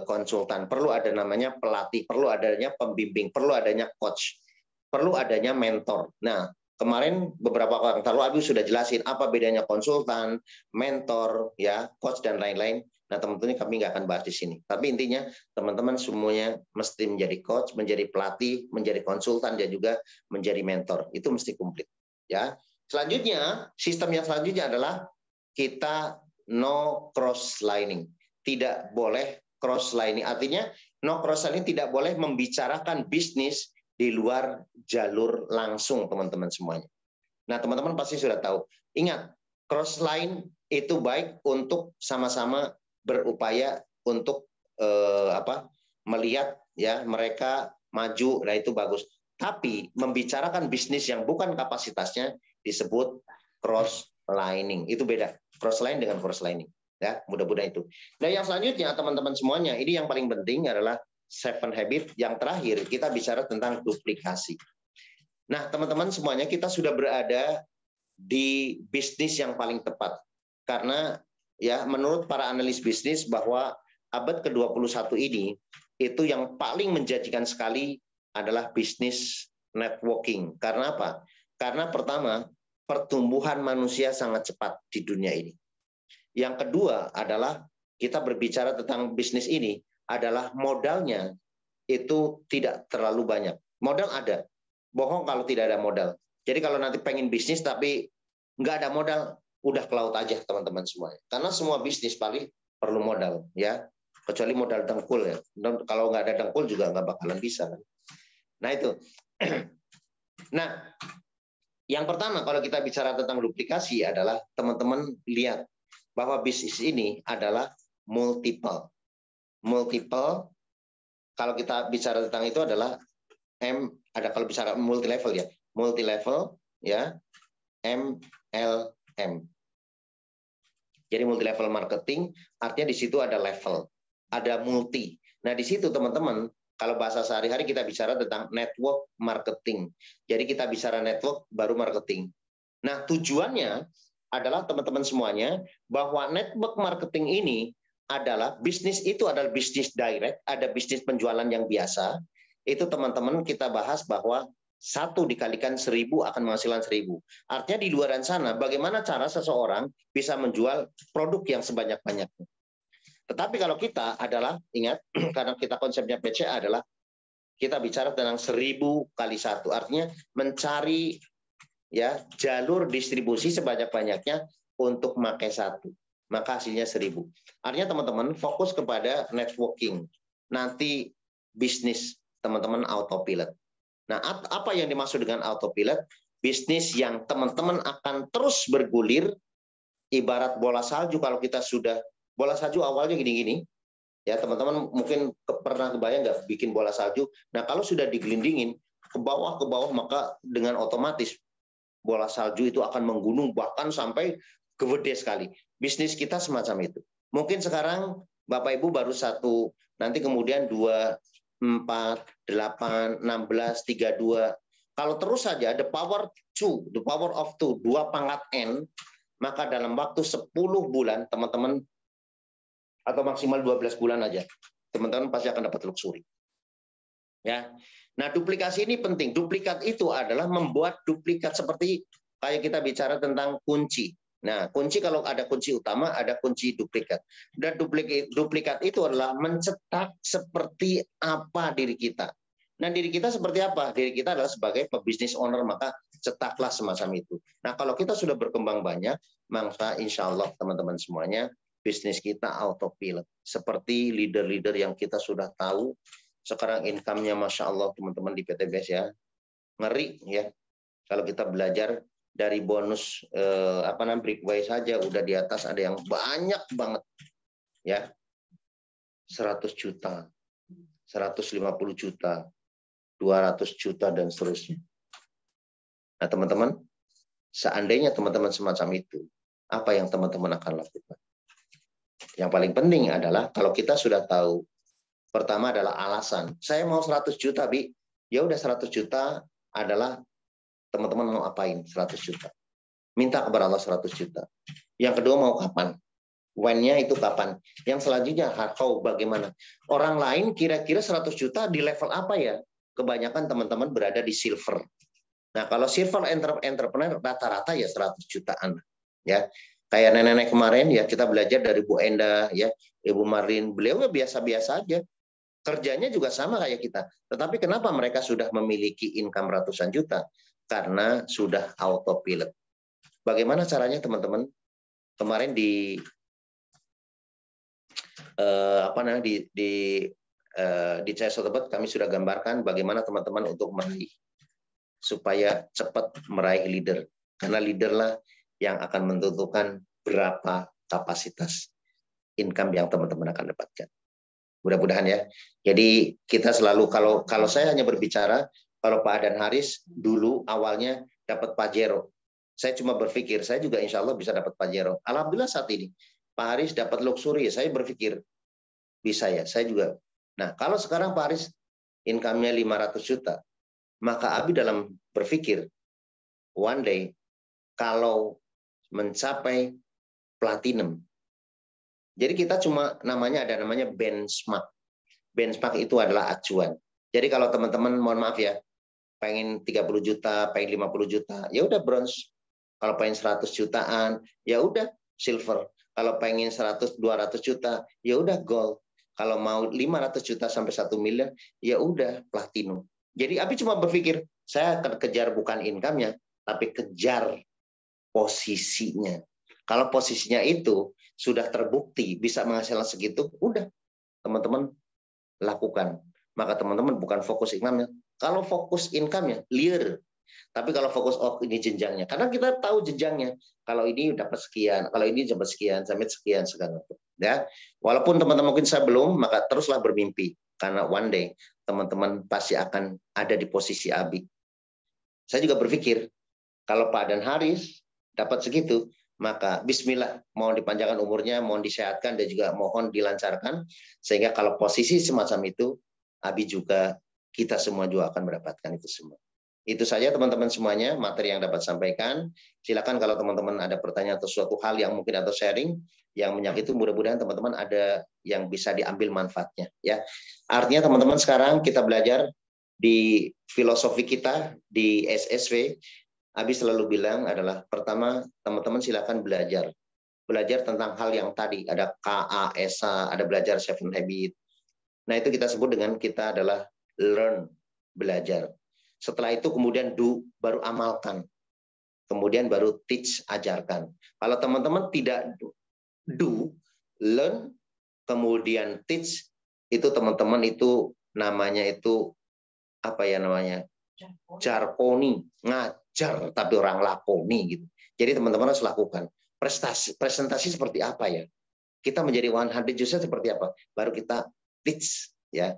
konsultan, perlu ada namanya pelatih, perlu adanya pembimbing, perlu adanya coach, perlu adanya mentor. Nah, kemarin beberapa waktu lalu Abi sudah jelasin apa bedanya konsultan, mentor, ya, coach dan lain-lain. Nah, teman-teman kami nggak akan bahas di sini. Tapi intinya teman-teman semuanya mesti menjadi coach, menjadi pelatih, menjadi konsultan dan juga menjadi mentor. Itu mesti komplit, ya. Selanjutnya, sistem yang selanjutnya adalah kita no cross lining. Tidak boleh cross lining. Artinya no cross lining tidak boleh membicarakan bisnis di luar jalur langsung, teman-teman semuanya. Nah, teman-teman pasti sudah tahu. Ingat, cross line itu baik untuk sama-sama berupaya untuk melihat ya mereka maju, nah itu bagus. Tapi membicarakan bisnis yang bukan kapasitasnya disebut cross lining. Itu beda. Cross line dengan cross lining. Ya, mudah-mudahan itu. Nah, yang selanjutnya teman-teman semuanya, ini yang paling penting adalah 7 habit. Yang terakhir kita bicara tentang duplikasi. Nah, teman-teman semuanya, kita sudah berada di bisnis yang paling tepat. Karena ya menurut para analis bisnis bahwa abad ke-21 ini itu yang paling menjanjikan sekali adalah bisnis networking. Karena apa? Karena pertama, pertumbuhan manusia sangat cepat di dunia ini. Yang kedua adalah kita berbicara tentang bisnis ini adalah modalnya itu tidak terlalu banyak. Modal ada, bohong kalau tidak ada modal. Jadi kalau nanti pengen bisnis tapi nggak ada modal, udah ke laut aja teman-teman semuanya. Karena semua bisnis paling perlu modal, ya. Kecuali modal dengkul ya. Dan kalau nggak ada dengkul juga nggak bakalan bisa. Kan? Nah itu. Nah, yang pertama kalau kita bicara tentang duplikasi adalah teman-teman lihat bahwa bisnis ini adalah multiple. Multiple, kalau kita bicara tentang itu adalah ada kalau bicara multi level ya, multi level ya, MLM. Jadi multi level marketing artinya di situ ada level, ada multi. Nah di situ teman-teman kalau bahasa sehari-hari kita bicara tentang network marketing. Jadi kita bicara network baru marketing. Nah tujuannya adalah teman-teman semuanya bahwa network marketing ini adalah bisnis itu adalah bisnis direct, ada bisnis penjualan yang biasa. Itu teman-teman kita bahas bahwa 1 dikalikan 1000 akan menghasilkan 1000. Artinya di luar sana, bagaimana cara seseorang bisa menjual produk yang sebanyak-banyaknya. Tetapi kalau kita adalah, ingat, karena kita konsepnya PCA adalah, kita bicara tentang 1000 kali 1. Artinya mencari ya jalur distribusi sebanyak-banyaknya untuk memakai 1. Maka hasilnya 1000. Artinya teman-teman fokus kepada networking. Nanti bisnis teman-teman autopilot. Nah, apa yang dimaksud dengan autopilot? Bisnis yang teman-teman akan terus bergulir, ibarat bola salju. Kalau kita sudah, bola salju awalnya gini-gini, ya teman-teman mungkin pernah kebayang nggak bikin bola salju. Nah, kalau sudah digelindingin ke bawah, maka dengan otomatis bola salju itu akan menggunung, bahkan sampai gede sekali. Bisnis kita semacam itu. Mungkin sekarang Bapak Ibu baru 1, nanti kemudian 2, 4, 8, 16, 32. Kalau terus saja the power of 2, 2 pangkat N, maka dalam waktu 10 bulan teman-teman, atau maksimal 12 bulan aja, teman-teman pasti akan dapat luxury. Ya. Nah, duplikasi ini penting. Duplikat itu adalah membuat duplikat, seperti kayak kita bicara tentang kunci. Nah, kunci kalau ada kunci utama, ada kunci duplikat. Dan duplikat itu adalah mencetak seperti apa diri kita. Nah, diri kita seperti apa? Diri kita adalah sebagai pebisnis owner, maka cetaklah semacam itu. Nah, kalau kita sudah berkembang banyak, maka insya Allah teman-teman semuanya, bisnis kita autopilot. Seperti leader-leader yang kita sudah tahu, sekarang income-nya Masya Allah teman-teman di PTBS ya, ngeri ya. Kalau kita belajar dari bonus Breakway saja udah di atas, ada yang banyak banget ya, 100 juta, 150 juta, 200 juta dan seterusnya. Nah teman-teman, seandainya teman-teman semacam itu, apa yang teman-teman akan lakukan? Yang paling penting adalah kalau kita sudah tahu, pertama adalah alasan. Saya mau 100 juta, Bi. Ya udah 100 juta adalah teman-teman mau apain 100 juta. Minta kepada Allah 100 juta. Yang kedua mau kapan? When-nya itu kapan? Yang selanjutnya how, bagaimana? Orang lain kira-kira 100 juta di level apa ya? Kebanyakan teman-teman berada di silver. Nah, kalau silver entrepreneur rata-rata ya 100 jutaan. Ya. Kayak nenek-nenek kemarin ya, kita belajar dari Bu Enda ya, Ibu Marlin, beliau biasa-biasa aja. Kerjanya juga sama kayak kita. Tetapi kenapa mereka sudah memiliki income ratusan juta? Karena sudah autopilot. Bagaimana caranya teman-teman? Kemarin di CS Tebet kami sudah gambarkan bagaimana teman-teman untuk meraih, supaya cepat meraih leader. Karena leaderlah yang akan menentukan berapa kapasitas income yang teman-teman akan dapatkan. Mudah-mudahan ya. Jadi kita selalu, kalau saya hanya berbicara, kalau Pak Adan Haris dulu awalnya dapat Pajero. Saya cuma berpikir, saya juga insya Allah bisa dapat Pajero. Alhamdulillah saat ini, Pak Haris dapat luxury, saya berpikir, bisa ya, saya juga. Nah, kalau sekarang Pak Haris income-nya 500 juta, maka Abi dalam berpikir, one day, kalau mencapai platinum, jadi kita cuma ada namanya benchmark. Benchmark itu adalah acuan. Jadi kalau teman-teman, mohon maaf ya, pengen 30 juta, pengen 50 juta, ya udah bronze. Kalau pengen 100 jutaan, ya udah silver. Kalau pengen 100, 200 juta, ya udah gold. Kalau mau 500 juta sampai 1 miliar, ya udah platinum. Jadi Abi cuma berpikir, saya akan kejar bukan income-nya, tapi kejar posisinya. Kalau posisinya itu sudah terbukti bisa menghasilkan segitu, udah teman-teman lakukan. Maka teman-teman bukan fokus income-nya. Kalau fokus income-nya, liar. Tapi kalau fokus, oh ini jenjangnya. Karena kita tahu jenjangnya. Kalau ini dapat sekian, kalau ini dapat sekian, sampai sekian, sekian. Ya. Walaupun teman-teman mungkin saya belum, maka teruslah bermimpi. Karena one day, teman-teman pasti akan ada di posisi Abi. Saya juga berpikir, kalau Pak Adan Haris dapat segitu, maka bismillah, mohon dipanjangkan umurnya, mohon disehatkan, dan juga mohon dilancarkan, sehingga kalau posisi semacam itu, Abi juga, kita semua juga akan mendapatkan itu semua. Itu saja teman-teman semuanya, materi yang dapat sampaikan. Silakan kalau teman-teman ada pertanyaan atau suatu hal yang mungkin atau sharing, yang menyangkut itu, mudah-mudahan teman-teman ada yang bisa diambil manfaatnya. Ya, artinya teman-teman sekarang kita belajar, Di filosofi kita di SSW, Abi selalu bilang adalah pertama, teman-teman silakan belajar. Belajar tentang hal yang tadi, ada KA, SA, ada belajar 7 habit. Nah, itu kita sebut dengan kita adalah learn, belajar. Setelah itu kemudian do, baru amalkan. Kemudian baru teach, ajarkan. Kalau teman-teman tidak do, learn, kemudian teach, itu teman-teman itu namanya itu apa ya namanya? Jarkoni, ngajar tapi orang lakoni gitu. Jadi teman-teman harus lakukan. Presentasi seperti apa ya? Kita menjadi 100 user seperti apa? Baru kita teach ya.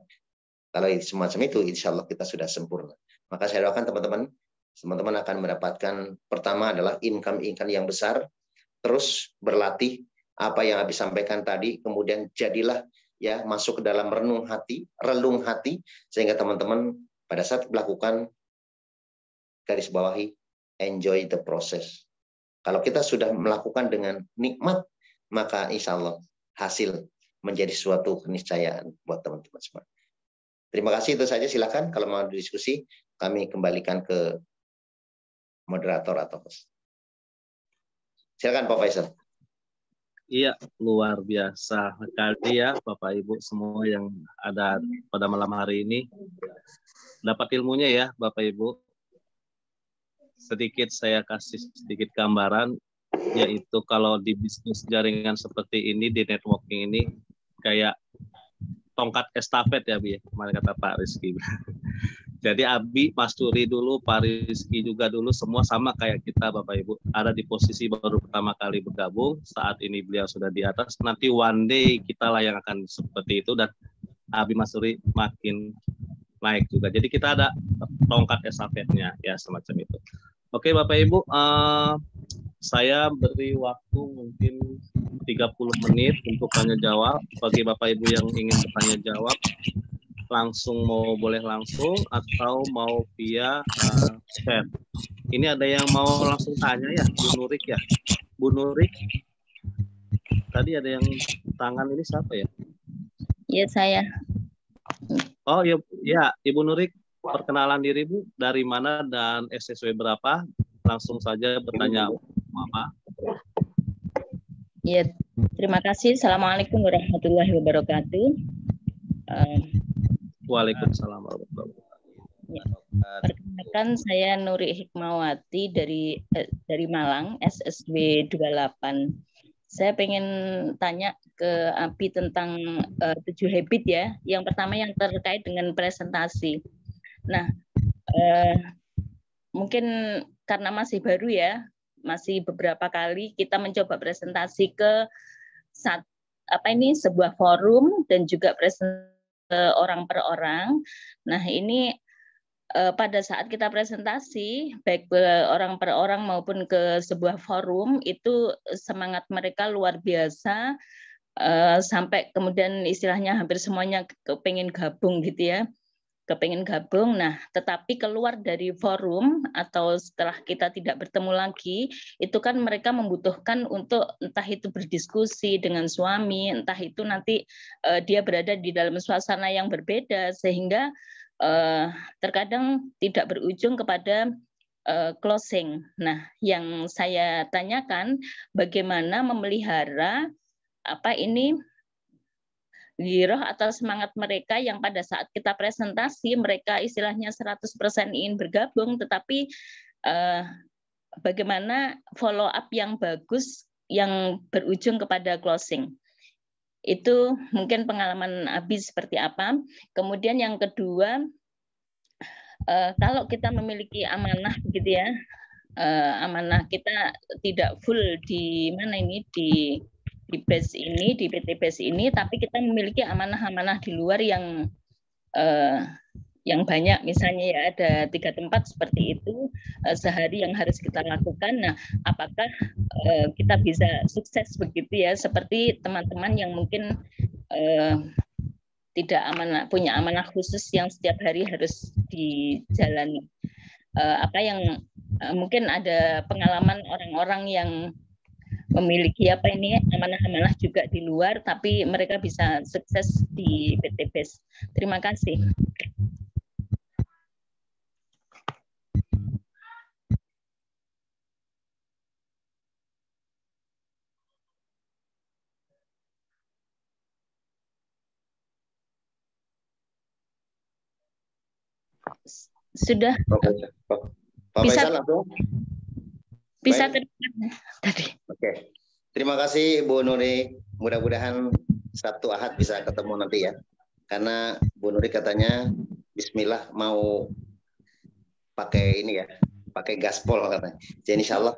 Kalau semacam itu insya Allah kita sudah sempurna. Maka saya doakan teman-teman akan mendapatkan pertama adalah income yang besar, terus berlatih apa yang habis sampaikan tadi, kemudian jadilah ya masuk ke dalam relung hati sehingga teman-teman pada saat melakukan garis bawahi enjoy the process. Kalau kita sudah melakukan dengan nikmat, maka insya Allah hasil menjadi suatu keniscayaan buat teman-teman semua. Terima kasih, itu saja. Silakan kalau mau diskusi, kami kembalikan ke moderator atau host. Silakan Pak Faisal. Iya, luar biasa sekali ya Bapak Ibu semua yang ada pada malam hari ini. Dapat ilmunya ya Bapak Ibu. Sedikit saya kasih sedikit gambaran, yaitu kalau di bisnis jaringan seperti ini, di networking ini, kayak tongkat estafet ya Bi, kemarin kata Pak Rizky. Jadi Abi, Mas Turi dulu, Pak Rizky juga dulu, semua sama kayak kita Bapak Ibu. Ada di posisi baru pertama kali bergabung, saat ini beliau sudah di atas, nanti one day kita lah yang akan seperti itu, dan Abi, Mas Turi makin naik juga. Jadi kita ada tongkat estafetnya, ya semacam itu. Oke Bapak Ibu, saya beri waktu mungkin 30 menit untuk tanya jawab. Bagi Bapak Ibu yang ingin bertanya jawab, langsung boleh langsung atau mau via chat. Ini ada yang mau langsung tanya ya, Bu Nurik ya. Bu Nurik, tadi ada yang tangan ini siapa ya? Iya saya. Oh ya, Ibu Nurik, perkenalan diri Bu, dari mana dan SSW berapa? Langsung saja bertanya Mama. Ya, terima kasih. Assalamualaikum warahmatullahi wabarakatuh. Waalaikumsalam warahmatullahi wabarakatuh. Ya. Perkenalkan saya Nuri Hikmawati dari Malang, SSW 28. Saya pengen tanya ke Abi tentang 7 habit ya. Yang pertama yang terkait dengan presentasi. Nah, mungkin karena masih baru ya, masih beberapa kali kita mencoba presentasi ke sebuah forum dan juga presentasi orang per orang. Nah, ini pada saat kita presentasi, baik orang per orang maupun ke sebuah forum, itu semangat mereka luar biasa, sampai kemudian istilahnya hampir semuanya kepengen gabung gitu ya. Kepengen gabung, nah tetapi keluar dari forum atau setelah kita tidak bertemu lagi, itu kan mereka membutuhkan untuk entah itu berdiskusi dengan suami, entah itu nanti dia berada di dalam suasana yang berbeda, sehingga terkadang tidak berujung kepada closing. Nah, yang saya tanyakan bagaimana memelihara giroh atau semangat mereka yang pada saat kita presentasi mereka istilahnya 100% ingin bergabung, tetapi bagaimana follow up yang bagus yang berujung kepada closing. Itu mungkin pengalaman Abi seperti apa. Kemudian yang kedua, kalau kita memiliki amanah gitu ya, amanah kita tidak full di mana ini di base ini, di PT base ini, tapi kita memiliki amanah-amanah di luar yang banyak, misalnya ya ada 3 tempat seperti itu sehari yang harus kita lakukan. Nah, apakah kita bisa sukses begitu ya, seperti teman-teman yang mungkin tidak punya amanah khusus yang setiap hari harus dijalani. Mungkin ada pengalaman orang-orang yang memiliki amanah-amanah juga di luar, tapi mereka bisa sukses di PT BES. Terima kasih. Sudah. Pak Faisal langsung? Bisa terima tadi. Oke. Terima kasih Bu Nuri. Mudah-mudahan Sabtu Ahad bisa ketemu nanti ya. Karena Bu Nuri katanya Bismillah mau pakai ini ya, pakai gaspol katanya. Jadi insya Allah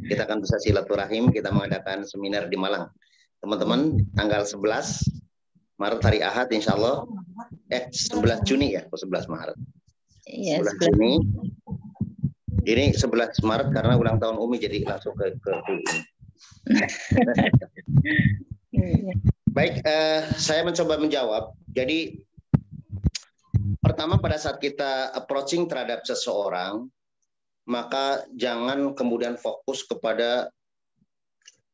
kita akan bisa silaturahim, kita mengadakan seminar di Malang. Teman-teman, tanggal 11 Maret hari Ahad insya Allah, 11 Juni ya, 11 Maret. Iya, 11 Juni. Ini 11 Maret karena ulang tahun Umi jadi langsung ke ini. Baik, saya mencoba menjawab. Jadi pertama pada saat kita approaching terhadap seseorang, maka jangan kemudian fokus kepada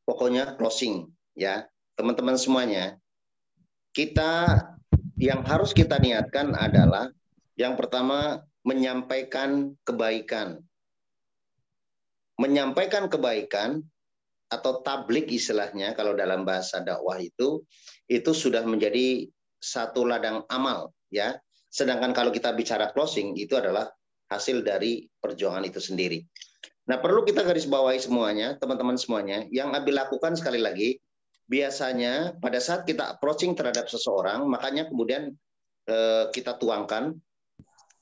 pokoknya closing ya. Teman-teman semuanya, kita yang harus kita niatkan adalah yang pertama menyampaikan kebaikan. Menyampaikan kebaikan atau tablik istilahnya kalau dalam bahasa dakwah itu sudah menjadi satu ladang amal ya. Sedangkan kalau kita bicara closing itu adalah hasil dari perjuangan itu sendiri. Nah, perlu kita garis bawahi semuanya, teman-teman semuanya, yang Abi lakukan sekali lagi, biasanya pada saat kita approaching terhadap seseorang, makanya kemudian kita tuangkan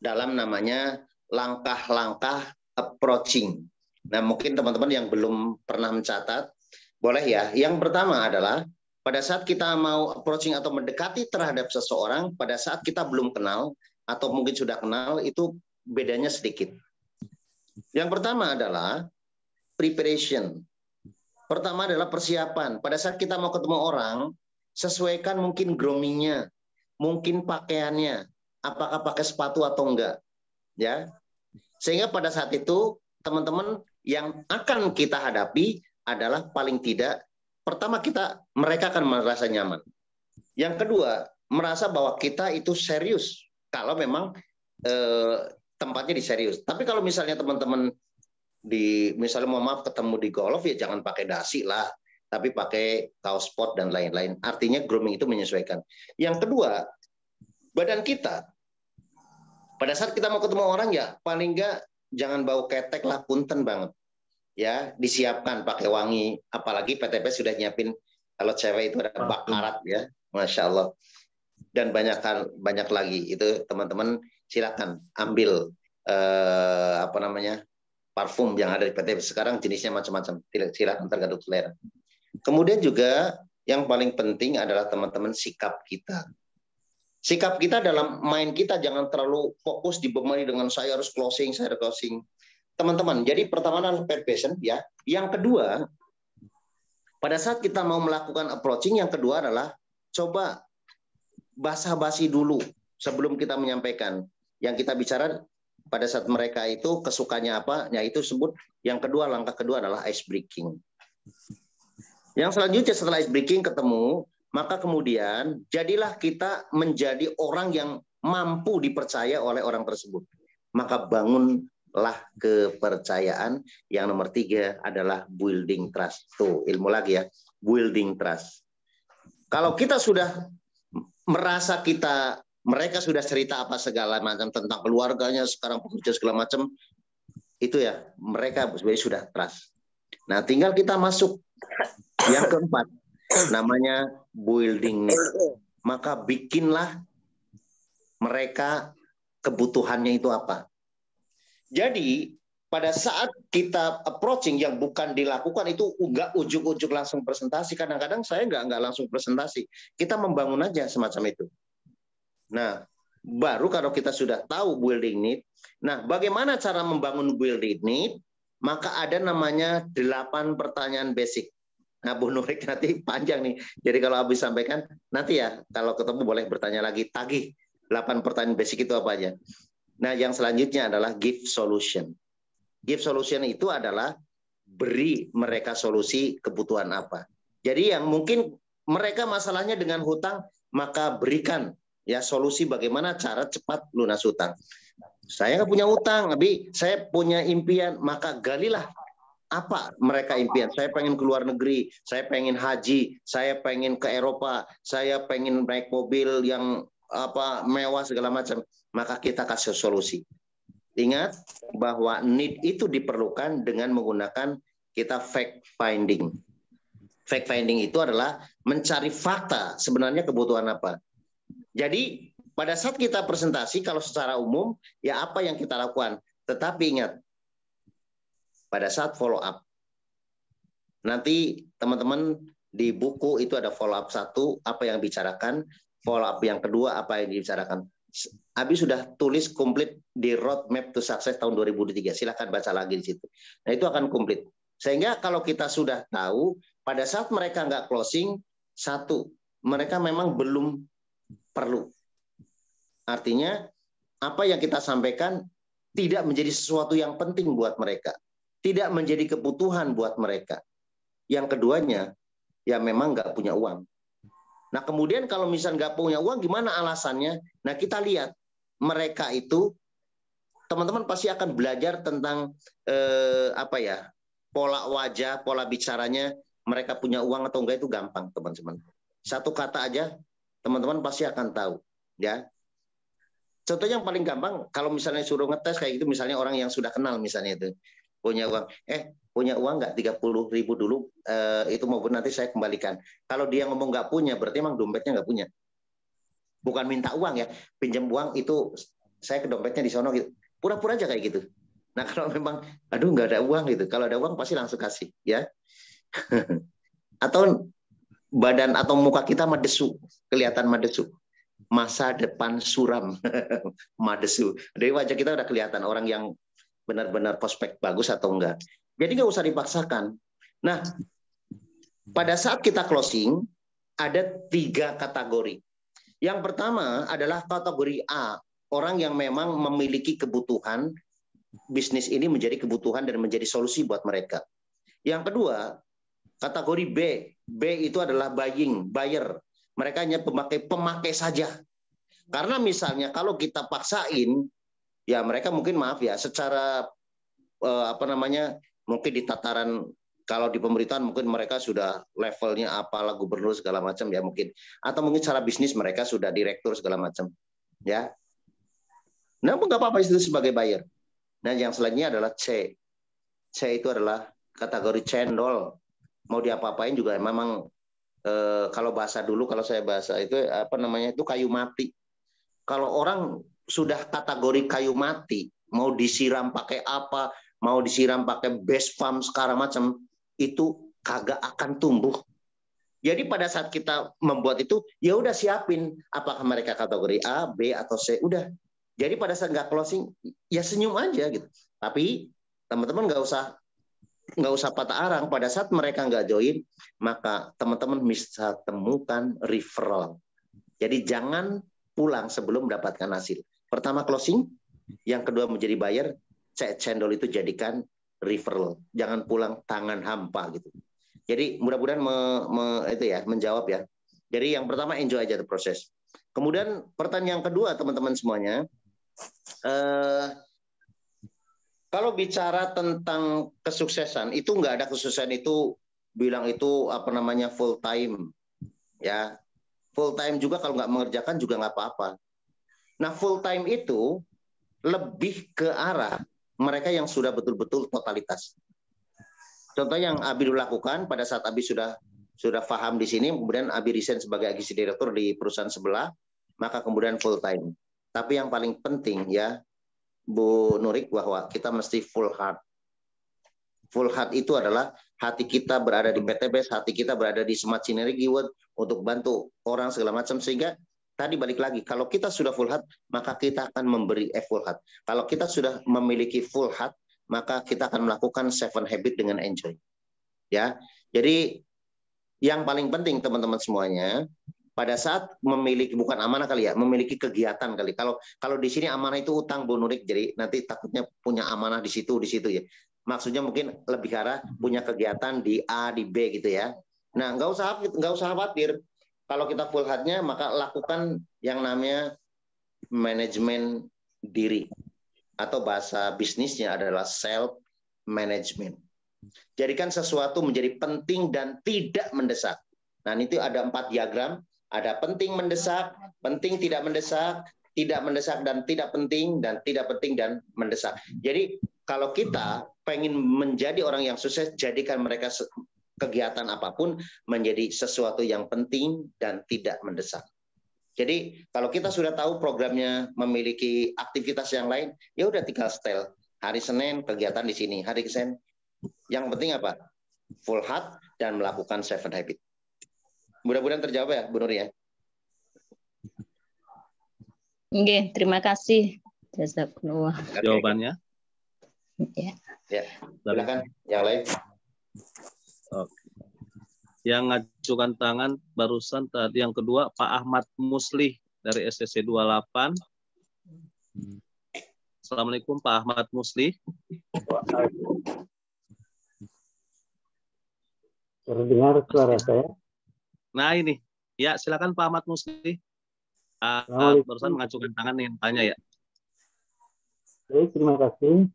dalam namanya langkah-langkah approaching. Nah, mungkin teman-teman yang belum pernah mencatat, boleh ya. Yang pertama adalah pada saat kita mau approaching atau mendekati terhadap seseorang, pada saat kita belum kenal atau mungkin sudah kenal, itu bedanya sedikit. Yang pertama adalah preparation. Pertama adalah persiapan. Pada saat kita mau ketemu orang, sesuaikan mungkin groomingnya, mungkin pakaiannya, apakah pakai sepatu atau enggak, ya. Sehingga pada saat itu teman-teman yang akan kita hadapi adalah paling tidak pertama mereka akan merasa nyaman. Yang kedua, merasa bahwa kita itu serius kalau memang tempatnya di serius. Tapi kalau misalnya teman-teman misalnya mau maaf ketemu di golf ya jangan pakai dasi lah, tapi pakai kaos sport dan lain-lain. Artinya grooming itu menyesuaikan. Yang kedua, badan kita. Pada saat kita mau ketemu orang ya paling enggak jangan bau ketek lah, punten banget. Ya, disiapkan pakai wangi, apalagi PTP sudah nyiapin kalau cewek itu ada bak karat ya. Masya Allah. Dan banyak lagi. Itu teman-teman silakan ambil parfum yang ada di PTP. Sekarang jenisnya macam-macam. Silakan tergantung selera. Kemudian juga yang paling penting adalah teman-teman sikap kita. Sikap kita dalam main kita jangan terlalu fokus dibebani dengan saya harus closing, saya harus closing. Teman-teman, jadi pertama adalah preparation ya. Yang kedua, pada saat kita mau melakukan approaching, yang kedua adalah coba basa-basi dulu sebelum kita menyampaikan. Yang kita bicara pada saat mereka itu kesukaannya apa, ya itu sebut. Yang kedua, langkah kedua adalah ice breaking. Yang selanjutnya setelah ice breaking ketemu, maka kemudian jadilah kita menjadi orang yang mampu dipercaya oleh orang tersebut. Maka bangunlah kepercayaan. Yang nomor 3 adalah building trust. Tuh, ilmu lagi ya, building trust. Kalau kita sudah merasa mereka sudah cerita apa segala macam tentang keluarganya, sekarang pekerja segala macam, itu ya mereka sebenarnya sudah trust. Nah, tinggal kita masuk yang keempat, namanya building need. Maka bikinlah mereka kebutuhannya itu apa. Jadi pada saat kita approaching yang bukan dilakukan itu enggak ujuk-ujuk langsung presentasi. Kadang-kadang saya enggak langsung presentasi. Kita membangun aja semacam itu. Nah, baru kalau kita sudah tahu building need. Nah, bagaimana cara membangun building need? Maka ada namanya 8 pertanyaan basic. Nah, Bu Nurik nanti panjang nih. Jadi kalau habis sampaikan, nanti ya kalau ketemu boleh bertanya lagi. Tagih 8 pertanyaan basic itu apa aja. Nah, yang selanjutnya adalah give solution. Give solution itu adalah beri mereka solusi kebutuhan apa. Jadi yang mungkin mereka masalahnya dengan hutang, maka berikan ya solusi bagaimana cara cepat lunas hutang. Saya nggak punya hutang, tapi saya punya impian, maka galilah apa mereka impian. Saya pengen ke luar negeri, saya pengen haji, saya pengen ke Eropa, saya pengen naik mobil yang apa mewah segala macam, maka kita kasih solusi. Ingat bahwa need itu diperlukan dengan menggunakan kita fact finding. Fact finding itu adalah mencari fakta sebenarnya kebutuhan apa. Jadi pada saat kita presentasi, kalau secara umum ya apa yang kita lakukan. Tetapi ingat, pada saat follow up, nanti teman-teman di buku itu ada follow up 1, apa yang dibicarakan, follow up yang kedua, apa yang dibicarakan. Abi sudah tulis komplit di Roadmap to Success tahun 2003. Silahkan baca lagi di situ. Nah itu akan komplit. Sehingga kalau kita sudah tahu, pada saat mereka nggak closing, 1, mereka memang belum perlu. Artinya apa yang kita sampaikan tidak menjadi sesuatu yang penting buat mereka. Tidak menjadi kebutuhan buat mereka. Yang keduanya, ya memang nggak punya uang. Nah kemudian kalau misalnya nggak punya uang, gimana alasannya? Nah kita lihat, mereka itu, teman-teman pasti akan belajar tentang pola wajah, pola bicaranya, mereka punya uang atau enggak itu gampang teman-teman. Satu kata aja, teman-teman pasti akan tahu. Ya. Contoh yang paling gampang, kalau misalnya suruh ngetes kayak gitu, misalnya orang yang sudah kenal misalnya itu, punya uang, punya uang nggak 30.000 dulu, itu maupun nanti saya kembalikan. Kalau dia ngomong nggak punya, berarti emang dompetnya nggak punya. Bukan minta uang ya, pinjam uang itu saya ke dompetnya di sono gitu. Pura-pura aja kayak gitu. Nah kalau memang, aduh nggak ada uang gitu, kalau ada uang pasti langsung kasih, ya. Atau badan atau muka kita madesu, kelihatan madesu. Masa depan suram, madesu. Dari wajah kita udah kelihatan orang yang benar-benar prospek bagus atau enggak. Jadi nggak usah dipaksakan. Nah, pada saat kita closing, ada 3 kategori. Yang pertama adalah kategori A, orang yang memang memiliki kebutuhan, bisnis ini menjadi kebutuhan dan menjadi solusi buat mereka. Yang kedua, kategori B. B itu adalah buyer. Mereka hanya pemakai saja. Karena misalnya kalau kita paksain, ya mereka mungkin maaf ya, secara mungkin di tataran kalau di pemerintahan mungkin mereka sudah levelnya apalah gubernur segala macam ya mungkin, atau mungkin secara bisnis mereka sudah direktur segala macam, ya. Namun nggak apa-apa itu sebagai buyer. Nah yang selanjutnya adalah C. C itu adalah kategori cendol. Mau diapa-apain juga memang kalau bahasa dulu, kalau saya bahasa itu itu kayu mati. Kalau orang sudah kategori kayu mati, mau disiram pakai apa, mau disiram pakai best farm segala macam, itu kagak akan tumbuh. Jadi pada saat kita membuat itu, ya udah siapin apakah mereka kategori A, B atau C, udah. Jadi pada saat nggak closing, ya senyum aja gitu. Tapi teman-teman nggak usah patah arang. Pada saat mereka nggak join, maka teman-teman bisa temukan referral. Jadi jangan pulang sebelum mendapatkan hasil. Pertama closing, yang kedua menjadi buyer, cendol itu jadikan referral. Jangan pulang tangan hampa gitu. Jadi mudah-mudahan menjawab ya. Jadi yang pertama enjoy aja the proses. Kemudian pertanyaan yang kedua teman-teman semuanya, kalau bicara tentang kesuksesan, itu nggak ada kesuksesan itu bilang itu full time, ya. Full time juga kalau nggak mengerjakan juga nggak apa-apa. Nah full time itu lebih ke arah mereka yang sudah betul-betul totalitas. Contoh yang Abi lakukan pada saat Abi sudah paham di sini, kemudian Abi resign sebagai agency director di perusahaan sebelah, maka kemudian full time. Tapi yang paling penting ya, Bu Nurik, bahwa kita mesti full heart. Full heart itu adalah hati kita berada di PTBS, hati kita berada di Smart Synergy World untuk bantu orang segala macam. Sehingga tadi balik lagi, kalau kita sudah full heart, maka kita akan memberi full heart. Kalau kita sudah memiliki full heart, maka kita akan melakukan 7 habit dengan enjoy. Ya, jadi yang paling penting teman-teman semuanya, pada saat memiliki, bukan amanah kali ya, memiliki kegiatan kali. Kalau di sini amanah itu utang, Bu Nurik, jadi nanti takutnya punya amanah di situ ya. Maksudnya mungkin lebih arah punya kegiatan di A, di B gitu ya. Nah, nggak usah khawatir. Kalau kita full heart-nya, maka lakukan yang namanya manajemen diri. Atau bahasa bisnisnya adalah self management. Jadikan sesuatu menjadi penting dan tidak mendesak. Nah, itu ada 4 diagram. Ada penting mendesak, penting tidak mendesak dan tidak penting dan mendesak. Jadi kalau kita pengen menjadi orang yang sukses, jadikan mereka kegiatan apapun menjadi sesuatu yang penting dan tidak mendesak. Jadi kalau kita sudah tahu programnya memiliki aktivitas yang lain, ya udah tinggal setel. Hari Senin kegiatan di sini, hari Senin. Yang penting apa? Full heart dan melakukan 7 habit. Mudah-mudahan terjawab ya, Bu Nur ya. Oke, terima kasih. Jazakumullah. Jawabannya? Ya. Ya, silakan yang lain. Oke. Yang ngajukan tangan barusan tadi yang kedua Pak Ahmad Muslih dari SCC 28. Assalamualaikum Pak Ahmad Muslih. Terdengar suara saya? Nah ini, ya silakan Pak Ahmad Muslih. Barusan mengajukan tangan yang tanya ya. Baik, terima kasih.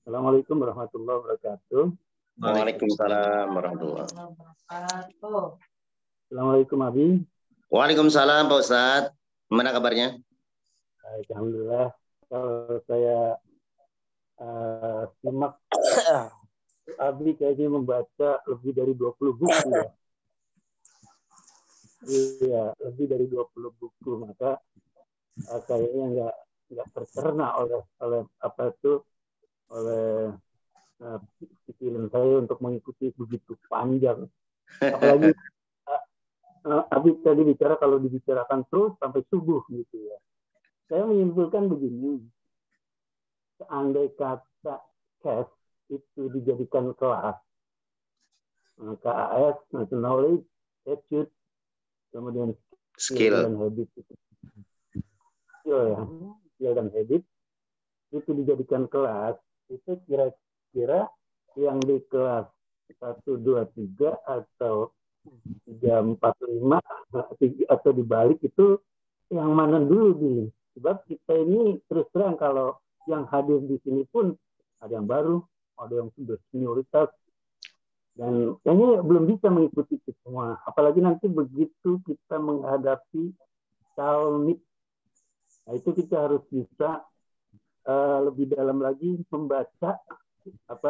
Assalamualaikum warahmatullahi wabarakatuh. Waalaikumsalam warahmatullahi wabarakatuh. Assalamualaikum Abi. Waalaikumsalam Pak Ustadz. Gimana kabarnya? Alhamdulillah. Kalau saya simak Abi kayaknya membaca lebih dari 20 buku ya. Iya, lebih dari 20 buku, maka kayaknya nggak tercerna oleh apa itu oleh pikiran saya untuk mengikuti begitu panjang. Apalagi Abi tadi bicara kalau dibicarakan terus sampai subuh gitu ya. Saya menyimpulkan begini, seandai kata CAS itu dijadikan kelas, KAS, knowledge, attitude, kemudian skill dan habit itu. Skill dan habit itu dijadikan kelas, itu kira-kira yang di kelas 1, 2, 3 atau 3, 4, 5 atau dibalik itu yang mana dulu nih? Sebab kita ini terus terang kalau yang hadir di sini pun ada yang baru, ada yang sudah senioritas, dan kayaknya belum bisa mengikuti itu semua. Apalagi nanti begitu kita menghadapi talmid, nah itu kita harus bisa lebih dalam lagi membaca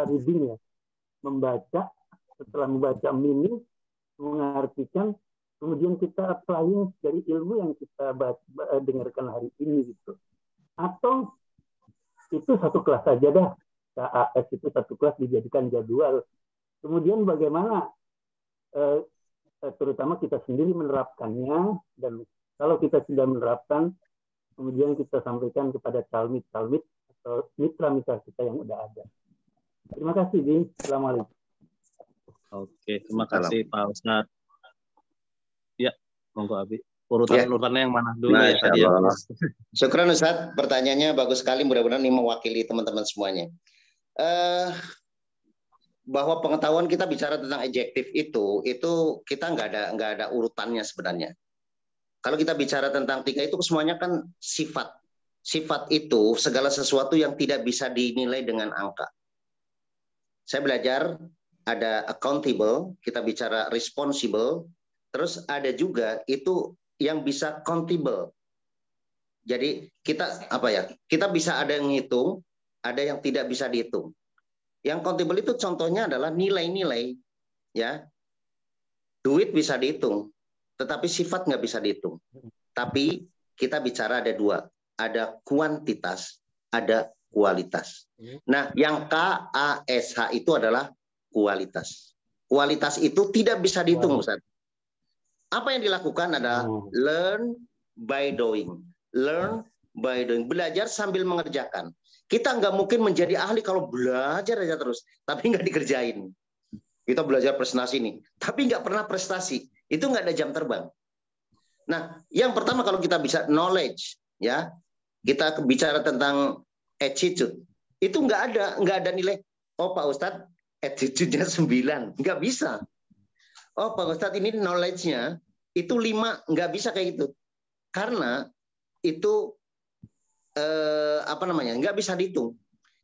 reading ya, membaca, setelah membaca meaning, mengartikan, kemudian kita applying dari ilmu yang kita dengarkan hari ini gitu. Atau itu satu kelas saja dah, KAS itu satu kelas dijadikan jadwal. Kemudian bagaimana terutama kita sendiri menerapkannya, dan kalau kita sudah menerapkan, kemudian kita sampaikan kepada talmid atau mitra-mitra kita yang udah ada. Terima kasih, Bi. Assalamualaikum. Oke, terima kasih Pak Ustadz. Ya, monggo Abi. Urutannya yang mana dulu ya tadi ya? Syukran Ustadz, pertanyaannya bagus sekali. Mudah-mudahan ini mewakili teman-teman semuanya. Bahwa pengetahuan kita bicara tentang adjektif itu kita nggak ada urutannya sebenarnya. Kalau kita bicara tentang 3 itu semuanya kan sifat. Sifat itu segala sesuatu yang tidak bisa dinilai dengan angka. Saya belajar ada accountable, kita bicara responsible, terus ada juga itu yang bisa countable. Jadi kita kita bisa ada yang ngitung, ada yang tidak bisa dihitung. Yang countable itu contohnya adalah nilai-nilai, ya. Duit bisa dihitung, tetapi sifat nggak bisa dihitung. Tapi kita bicara ada 2, ada kuantitas, ada kualitas. Nah, yang KASH itu adalah kualitas. Kualitas itu tidak bisa dihitung, Ustaz. Apa yang dilakukan adalah learn by doing. Learn by doing. Belajar sambil mengerjakan. Kita nggak mungkin menjadi ahli kalau belajar aja terus, tapi nggak dikerjain. Kita belajar presentasi nih, tapi nggak pernah prestasi. Itu nggak ada jam terbang. Nah, yang pertama kalau kita bisa knowledge, ya, kita bicara tentang attitude, itu nggak ada nilai. Oh Pak Ustadz, attitude-nya 9, nggak bisa. Oh Pak Ustadz, ini knowledge-nya itu 5, nggak bisa kayak gitu. Karena itu nggak bisa dihitung.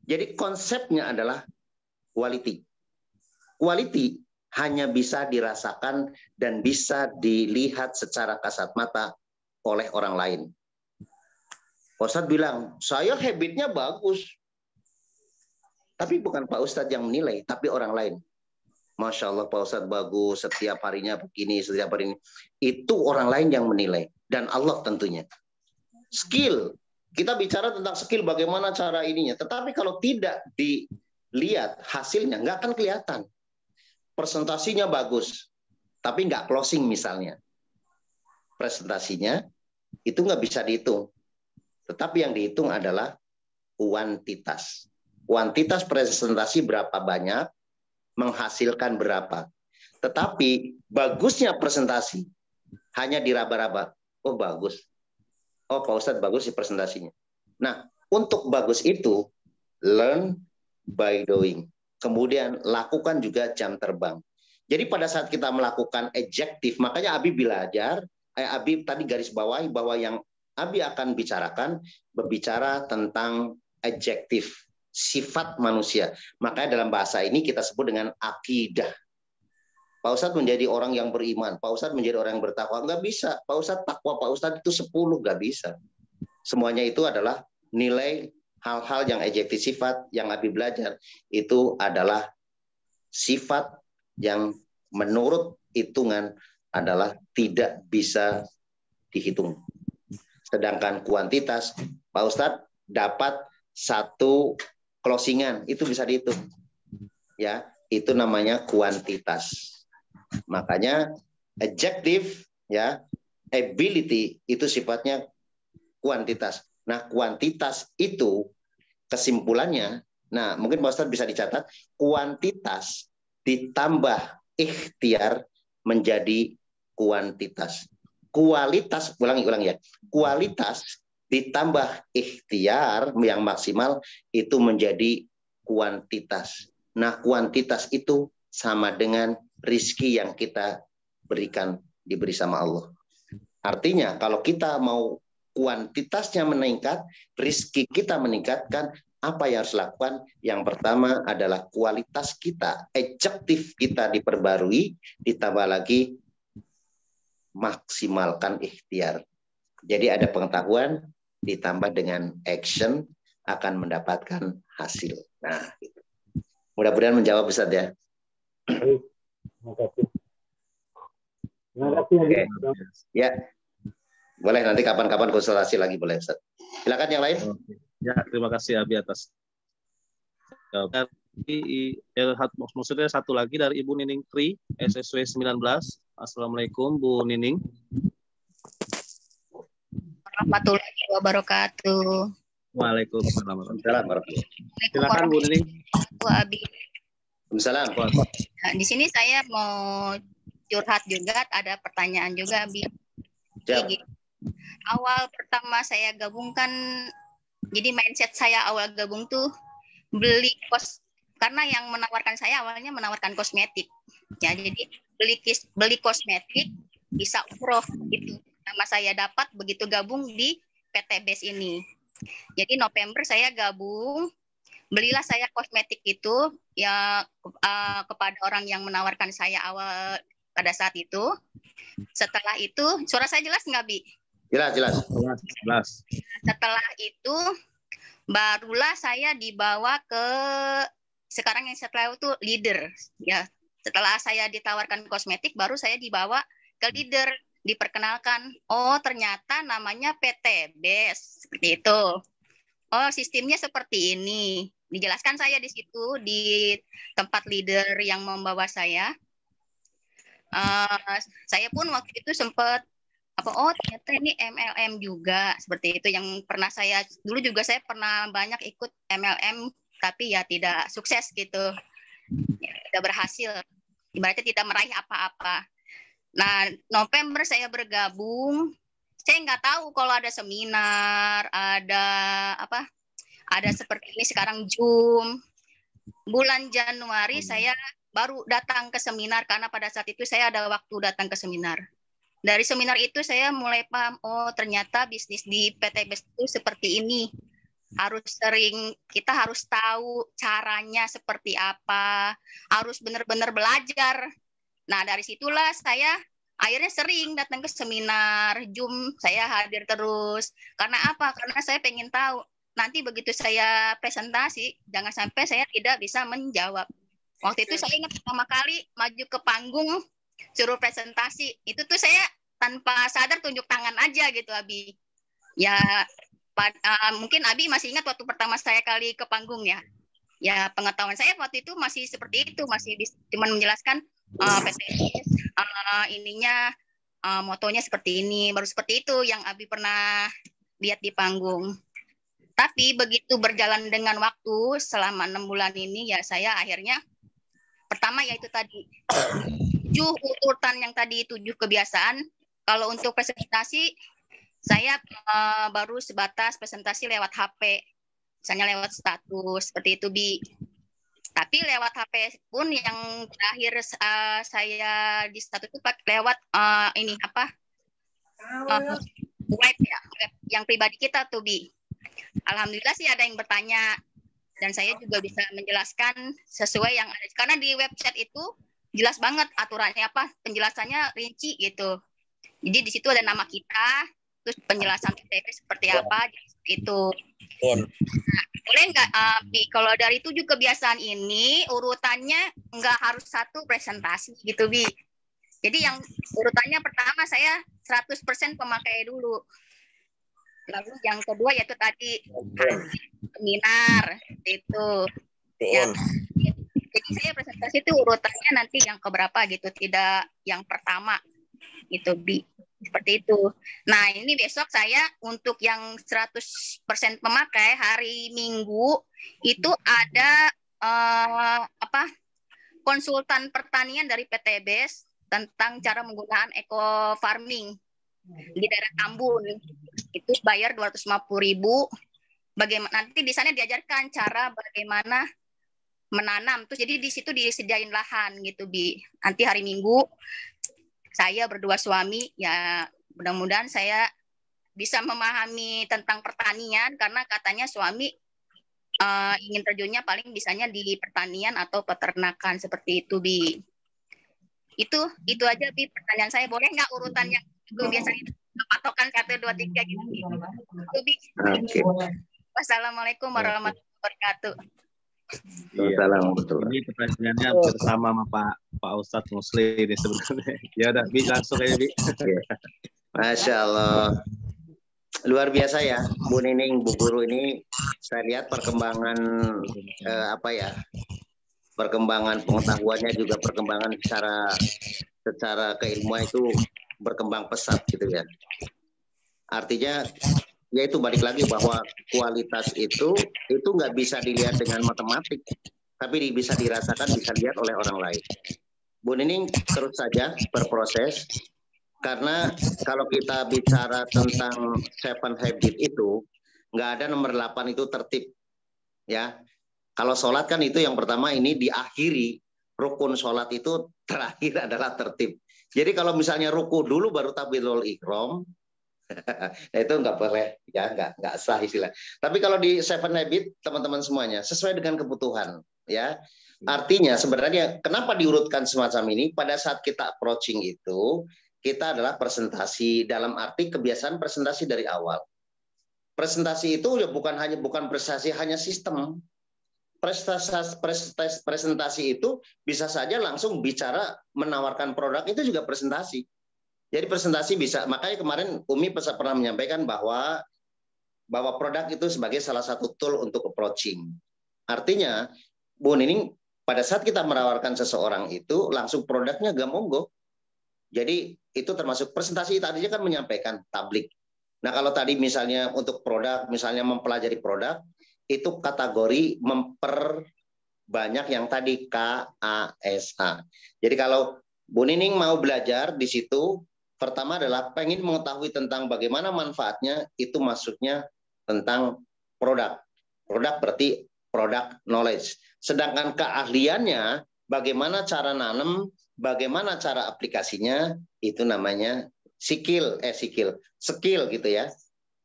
Jadi konsepnya adalah quality. Quality hanya bisa dirasakan dan bisa dilihat secara kasat mata oleh orang lain. Pak Ustadz bilang, saya habitnya bagus. Tapi bukan Pak Ustadz yang menilai, tapi orang lain. Masya Allah Pak Ustadz bagus, setiap harinya begini, setiap hari ini. Itu orang lain yang menilai. Dan Allah tentunya. Skill. Kita bicara tentang skill, bagaimana cara ininya. Tetapi kalau tidak dilihat hasilnya, nggak akan kelihatan. Presentasinya bagus, tapi nggak closing misalnya. Presentasinya itu nggak bisa dihitung. Tetapi yang dihitung adalah kuantitas. Kuantitas presentasi berapa banyak, menghasilkan berapa. Tetapi bagusnya presentasi hanya diraba-raba. Oh bagus. Oh Pak Ustadz bagus sih presentasinya. Nah, untuk bagus itu, learn by doing. Kemudian lakukan juga jam terbang. Jadi pada saat kita melakukan adjektif, makanya Abi belajar, Abi tadi garis bawahi bahwa yang Abi akan bicarakan, berbicara tentang adjektif, sifat manusia. Makanya dalam bahasa ini kita sebut dengan akidah. Pak Ustadz menjadi orang yang beriman, Pak Ustadz menjadi orang yang bertakwa. Nggak bisa, Pak Ustadz takwa Pak Ustadz itu 10, nggak bisa. Semuanya itu adalah nilai hal-hal yang adjektif sifat yang Abi belajar itu adalah sifat yang menurut hitungan adalah tidak bisa dihitung. Sedangkan kuantitas, Pak Ustadz dapat satu closingan, itu bisa dihitung. Ya, itu namanya kuantitas. Makanya adjektif ya, ability itu sifatnya kuantitas. Nah, kuantitas itu kesimpulannya, nah mungkin Pak Ustadz bisa dicatat, kuantitas ditambah ikhtiar menjadi kuantitas. Kualitas, ulangi ya, kualitas ditambah ikhtiar yang maksimal itu menjadi kuantitas. Nah, kuantitas itu sama dengan rizki yang kita berikan, diberi sama Allah. Artinya, kalau kita mau kuantitasnya meningkat, rizki kita meningkatkan, apa yang harus dilakukan? Yang pertama adalah kualitas kita, adjektif kita diperbarui, ditambah lagi maksimalkan ikhtiar. Jadi ada pengetahuan ditambah dengan action akan mendapatkan hasil. Nah, gitu. Mudah-mudahan menjawab Ustaz ya. Baik, terima kasih. Terima kasih. Oke. Ya. Boleh nanti kapan-kapan konsultasi lagi boleh Ustaz. Silakan yang lain. Ya, terima kasih Abi atas jawaban. Maksudnya satu lagi dari Ibu Nining Tri, SSW 19. Assalamualaikum Bu Nining. Warahmatullahi wabarakatuh. Waalaikumsalam. Silakan Bu Nining. Bu Abi. Waalaikumsalam. Nah, di sini saya mau curhat juga, ada pertanyaan juga Abi. Jadi, awal pertama saya gabungkan, jadi mindset saya awal gabung tuh beli karena yang menawarkan saya awalnya menawarkan kosmetik. Ya, jadi beli kosmetik bisa umroh gitu. Nama saya dapat begitu gabung di PT BES ini. Jadi November saya gabung, belilah saya kosmetik itu ya kepada orang yang menawarkan saya awal pada saat itu. Setelah itu, suara saya jelas nggak, Bi? Jelas. Setelah itu barulah saya dibawa ke sekarang yang setelah itu leader. Ya, setelah saya ditawarkan kosmetik, baru saya dibawa ke leader, diperkenalkan. Oh, ternyata namanya PT BES seperti itu. Oh, sistemnya seperti ini. Dijelaskan saya di situ di tempat leader yang membawa saya. Saya pun waktu itu sempat ternyata ini MLM juga seperti itu yang pernah saya dulu juga saya pernah banyak ikut MLM tapi ya tidak sukses gitu, ya, tidak berhasil, ibaratnya tidak meraih apa-apa. Nah, November saya bergabung, saya nggak tahu kalau ada seminar, ada seperti ini sekarang Zoom. Bulan Januari saya baru datang ke seminar karena pada saat itu saya ada waktu datang ke seminar. Dari seminar itu saya mulai paham, oh ternyata bisnis di PT BES itu seperti ini. harus sering, kita harus tahu caranya seperti apa, harus benar-benar belajar. Nah, dari situlah saya akhirnya sering datang ke seminar, Zoom, saya hadir terus. Karena apa? Karena saya pengen tahu, nanti begitu saya presentasi, jangan sampai saya tidak bisa menjawab. Waktu itu saya ingat pertama kali maju ke panggung, suruh presentasi, itu tuh saya tanpa sadar tunjuk tangan aja gitu, Abi. Ya, mungkin Abi masih ingat waktu pertama saya kali ke panggung ya. Ya, pengetahuan saya waktu itu masih seperti itu, masih cuma menjelaskan PTS, ininya, motonya seperti ini, baru seperti itu yang Abi pernah lihat di panggung. Tapi begitu berjalan dengan waktu selama 6 bulan ini, ya saya akhirnya pertama yaitu tadi 7 urutan yang tadi 7 kebiasaan. Kalau untuk presentasi saya baru sebatas presentasi lewat HP, misalnya lewat status seperti itu, Bi. Tapi lewat HP pun yang terakhir saya di status itu lewat ini apa? Web ya, web yang pribadi kita tuh, Bi. Alhamdulillah sih ada yang bertanya dan saya juga bisa menjelaskan sesuai yang ada. Karena di website itu jelas banget aturannya apa, penjelasannya rinci gitu. Jadi di situ ada nama kita, terus penjelasan PTP seperti apa, itu. Nah, boleh nggak, Bi, kalau dari 7 kebiasaan ini urutannya nggak harus satu presentasi gitu, Bi. Jadi yang urutannya pertama saya 100% pemakai dulu. Lalu yang kedua yaitu tadi seminar itu. Ya, jadi saya presentasi itu urutannya nanti yang keberapa gitu, tidak yang pertama gitu, Bi. Seperti itu. Nah, ini besok saya untuk yang 100% pemakai hari Minggu itu ada konsultan pertanian dari PTBS tentang cara menggunakan eco farming di daerah Tambun. Itu bayar 250.000. Bagaimana nanti di sana diajarkan cara bagaimana menanam. Terus jadi di situ disediain lahan gitu, Bi. Nanti hari Minggu saya berdua suami, ya mudah-mudahan saya bisa memahami tentang pertanian karena katanya suami ingin terjunnya paling bisanya di pertanian atau peternakan seperti itu, Bi. Itu aja, Bi, pertanyaan saya. Boleh nggak urutan yang biasanya patokan 1, 2, 3 gitu, Bi? Oke. Wassalamualaikum warahmatullahi wabarakatuh. Assalamualaikum. Ini pertanyaannya hampir sama sama Pak Ustadz Musli ini sebenarnya. Ya udah, Bi, langsung aja, Bi. Masya Allah. Luar biasa ya, Bu Nining, Bu Guru ini saya lihat perkembangan perkembangan pengetahuannya juga perkembangan secara keilmuan itu berkembang pesat gitu ya. Artinya ya itu balik lagi bahwa kualitas itu nggak bisa dilihat dengan matematik, tapi bisa dirasakan, bisa dilihat oleh orang lain. Bu Nining terus saja berproses. Karena kalau kita bicara tentang 7 habit itu, nggak ada nomor 8 itu tertib. Ya, kalau sholat kan itu yang pertama ini diakhiri, rukun sholat itu terakhir adalah tertib. Jadi kalau misalnya ruku dulu baru takbiratul ihram, nah itu nggak boleh, ya nggak sah istilah. Tapi kalau di 7 habit teman-teman semuanya sesuai dengan kebutuhan, ya. Artinya sebenarnya kenapa diurutkan semacam ini? Pada saat kita approaching itu, kita adalah presentasi dalam arti kebiasaan presentasi dari awal. Presentasi itu ya bukan presentasi hanya sistem. Presentasi itu bisa saja langsung bicara menawarkan produk, itu juga presentasi. Jadi presentasi bisa, makanya kemarin Umi pernah menyampaikan bahwa produk itu sebagai salah satu tool untuk approaching. Artinya, Bu Nining, pada saat kita menawarkan seseorang itu langsung produknya gak monggo. Jadi itu termasuk presentasi tadinya kan menyampaikan tablik. Nah kalau tadi misalnya untuk produk, misalnya mempelajari produk, itu kategori memperbanyak yang tadi KASA. Jadi kalau Bu Nining mau belajar di situ, pertama adalah pengen mengetahui tentang bagaimana manfaatnya, itu masuknya tentang produk. Produk berarti product knowledge. Sedangkan keahliannya, bagaimana cara nanam, bagaimana cara aplikasinya, itu namanya skill gitu ya.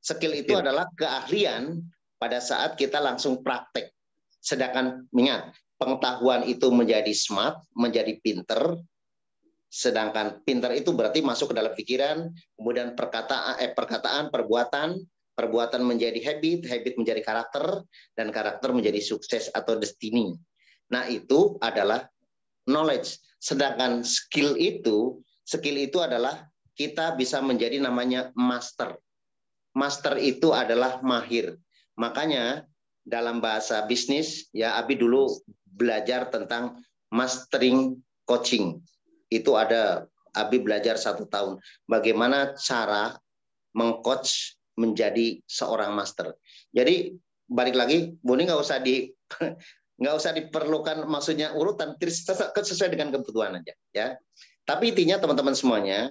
Skill itu adalah keahlian pada saat kita langsung praktek. Sedangkan ingat, pengetahuan itu menjadi smart, menjadi pinter. Sedangkan pinter itu berarti masuk ke dalam pikiran, kemudian perkataan, perbuatan menjadi habit, habit menjadi karakter, dan karakter menjadi sukses atau destiny. Nah, itu adalah knowledge. Sedangkan skill itu adalah kita bisa menjadi namanya master. Master itu adalah mahir. Makanya dalam bahasa bisnis, ya Abi dulu belajar tentang mastering coaching. Itu ada, Abi belajar 1 tahun. Bagaimana cara mengcoach menjadi seorang master. Jadi balik lagi, Buni nggak usah diperlukan maksudnya urutan, sesuai dengan kebutuhan aja. Ya. Tapi intinya teman-teman semuanya,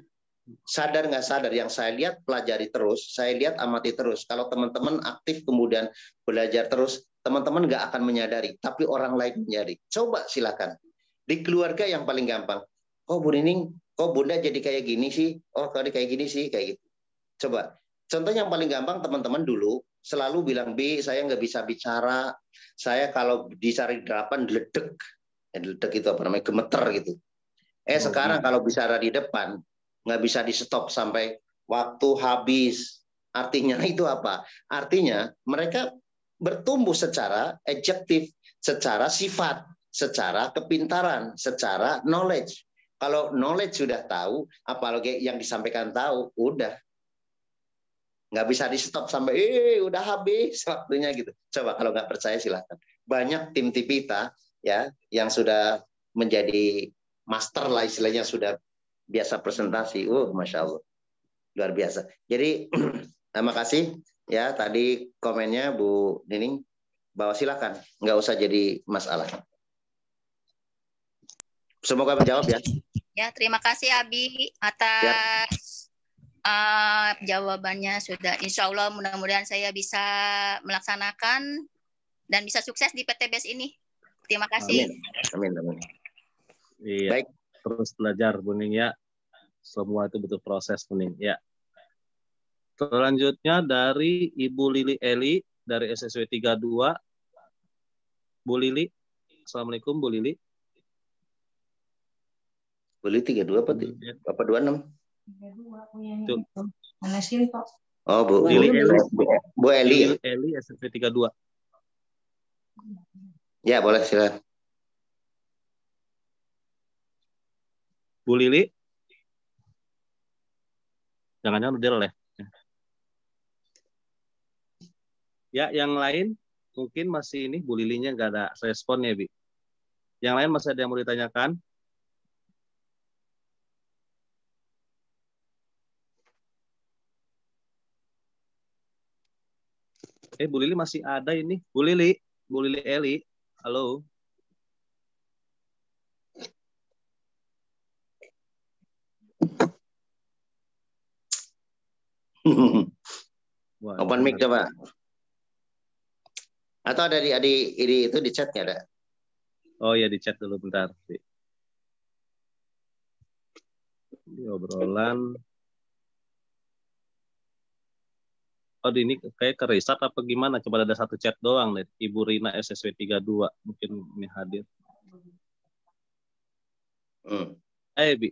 sadar nggak sadar, yang saya lihat pelajari terus, saya lihat amati terus. Kalau teman-teman aktif kemudian belajar terus, teman-teman nggak akan menyadari, tapi orang lain menyadari. Coba silakan. Di keluarga yang paling gampang. Oh Bu Nining, kok Bunda jadi kayak gini sih? Oh kalau kayak gini sih, kayak gitu. Coba. Contoh yang paling gampang, teman-teman dulu selalu bilang, B, saya nggak bisa bicara. Saya kalau dicari 8 ledek. Ledek itu apa namanya? Gemeter gitu. Sekarang kalau bicara di depan, nggak bisa di stop sampai waktu habis. Artinya itu apa? Artinya mereka bertumbuh secara adjektif, secara sifat, secara kepintaran, secara knowledge. Kalau knowledge sudah tahu, apalagi yang disampaikan tahu, udah. Nggak bisa di stop sampai, udah habis waktunya gitu. Coba kalau nggak percaya silahkan. Banyak tim Tipita ya yang sudah menjadi master lah istilahnya, sudah biasa presentasi. Masya Allah. Luar biasa. Jadi, terima kasih ya tadi komennya Bu Nining. Bahwa silakan, nggak usah jadi masalah. Semoga menjawab ya. Ya, terima kasih Abi atas jawabannya sudah. Insya Allah mudah-mudahan saya bisa melaksanakan dan bisa sukses di PTBS ini. Terima kasih. Amin. Amin. Iya. Baik. Terus belajar Bu Ning ya. Semua itu butuh proses Bu Ning ya. Selanjutnya dari Ibu Lili Eli dari SSW 32. Bu Lili. Assalamualaikum Bu Lili. Bu Lili 32 apa 26? 32 mana sih kok? Oh, Bu Lili Eli. Bu Eli. Eli SSW 32. Ya, boleh silakan. Bu Lili. Jangan-jangan udah delay. Ya, yang lain mungkin masih ini Bu Lilinya nggak ada respon ya, Bi. Yang lain masih ada yang mau ditanyakan? Bu Lili masih ada ini. Bu Lili Eli. Halo. Open mic coba. Atau ada di itu di chatnya ada? Oh ya, di chat dulu bentar. Di obrolan. Oh, ini kayak ke restart apa gimana? Coba ada satu chat doang nih. Ibu Rina SSW 32 mungkin ini hadir. Bi.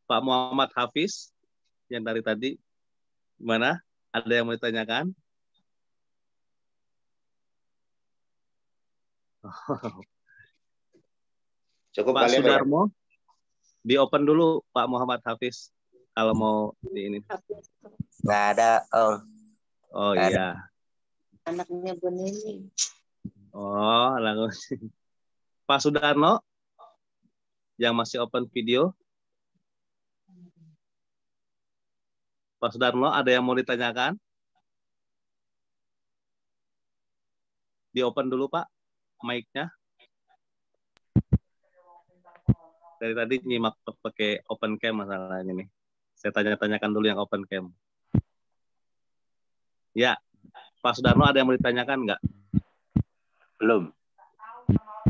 Pak Muhammad Hafiz yang dari tadi gimana? Ada yang mau ditanyakan? Cukup Pak Sudarmo, di open dulu Pak Muhammad Hafiz kalau mau di ini. Nggak ada, Om. Oh nggak iya. Ada. Anaknya Bu Nining. Oh, langsung. Pak Sudarno yang masih open video. Pak Sudarno, ada yang mau ditanyakan? Di open dulu, Pak, mic-nya. Dari tadi nyimak pakai open cam masalahnya nih. Saya tanya-tanyakan dulu yang open cam. Ya, Pak Sudarno ada yang mau ditanyakan nggak? belum.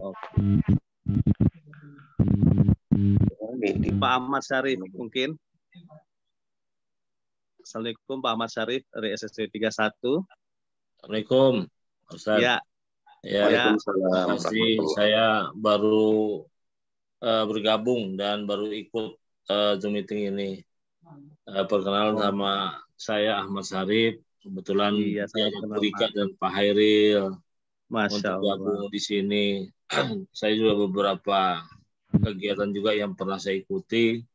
Oke. Pak Ahmad Syarif mungkin. Assalamualaikum Pak Ahmad Syarif dari SSW 31. Assalamualaikum Ustaz. Ya. Terima kasih. Saya baru bergabung dan baru ikut Zoom meeting ini. Perkenalan sama saya Ahmad Syarif. Kebetulan saya Rika dan Pak Hairil untuk gabung di sini. Saya juga beberapa kegiatan juga yang pernah saya ikuti.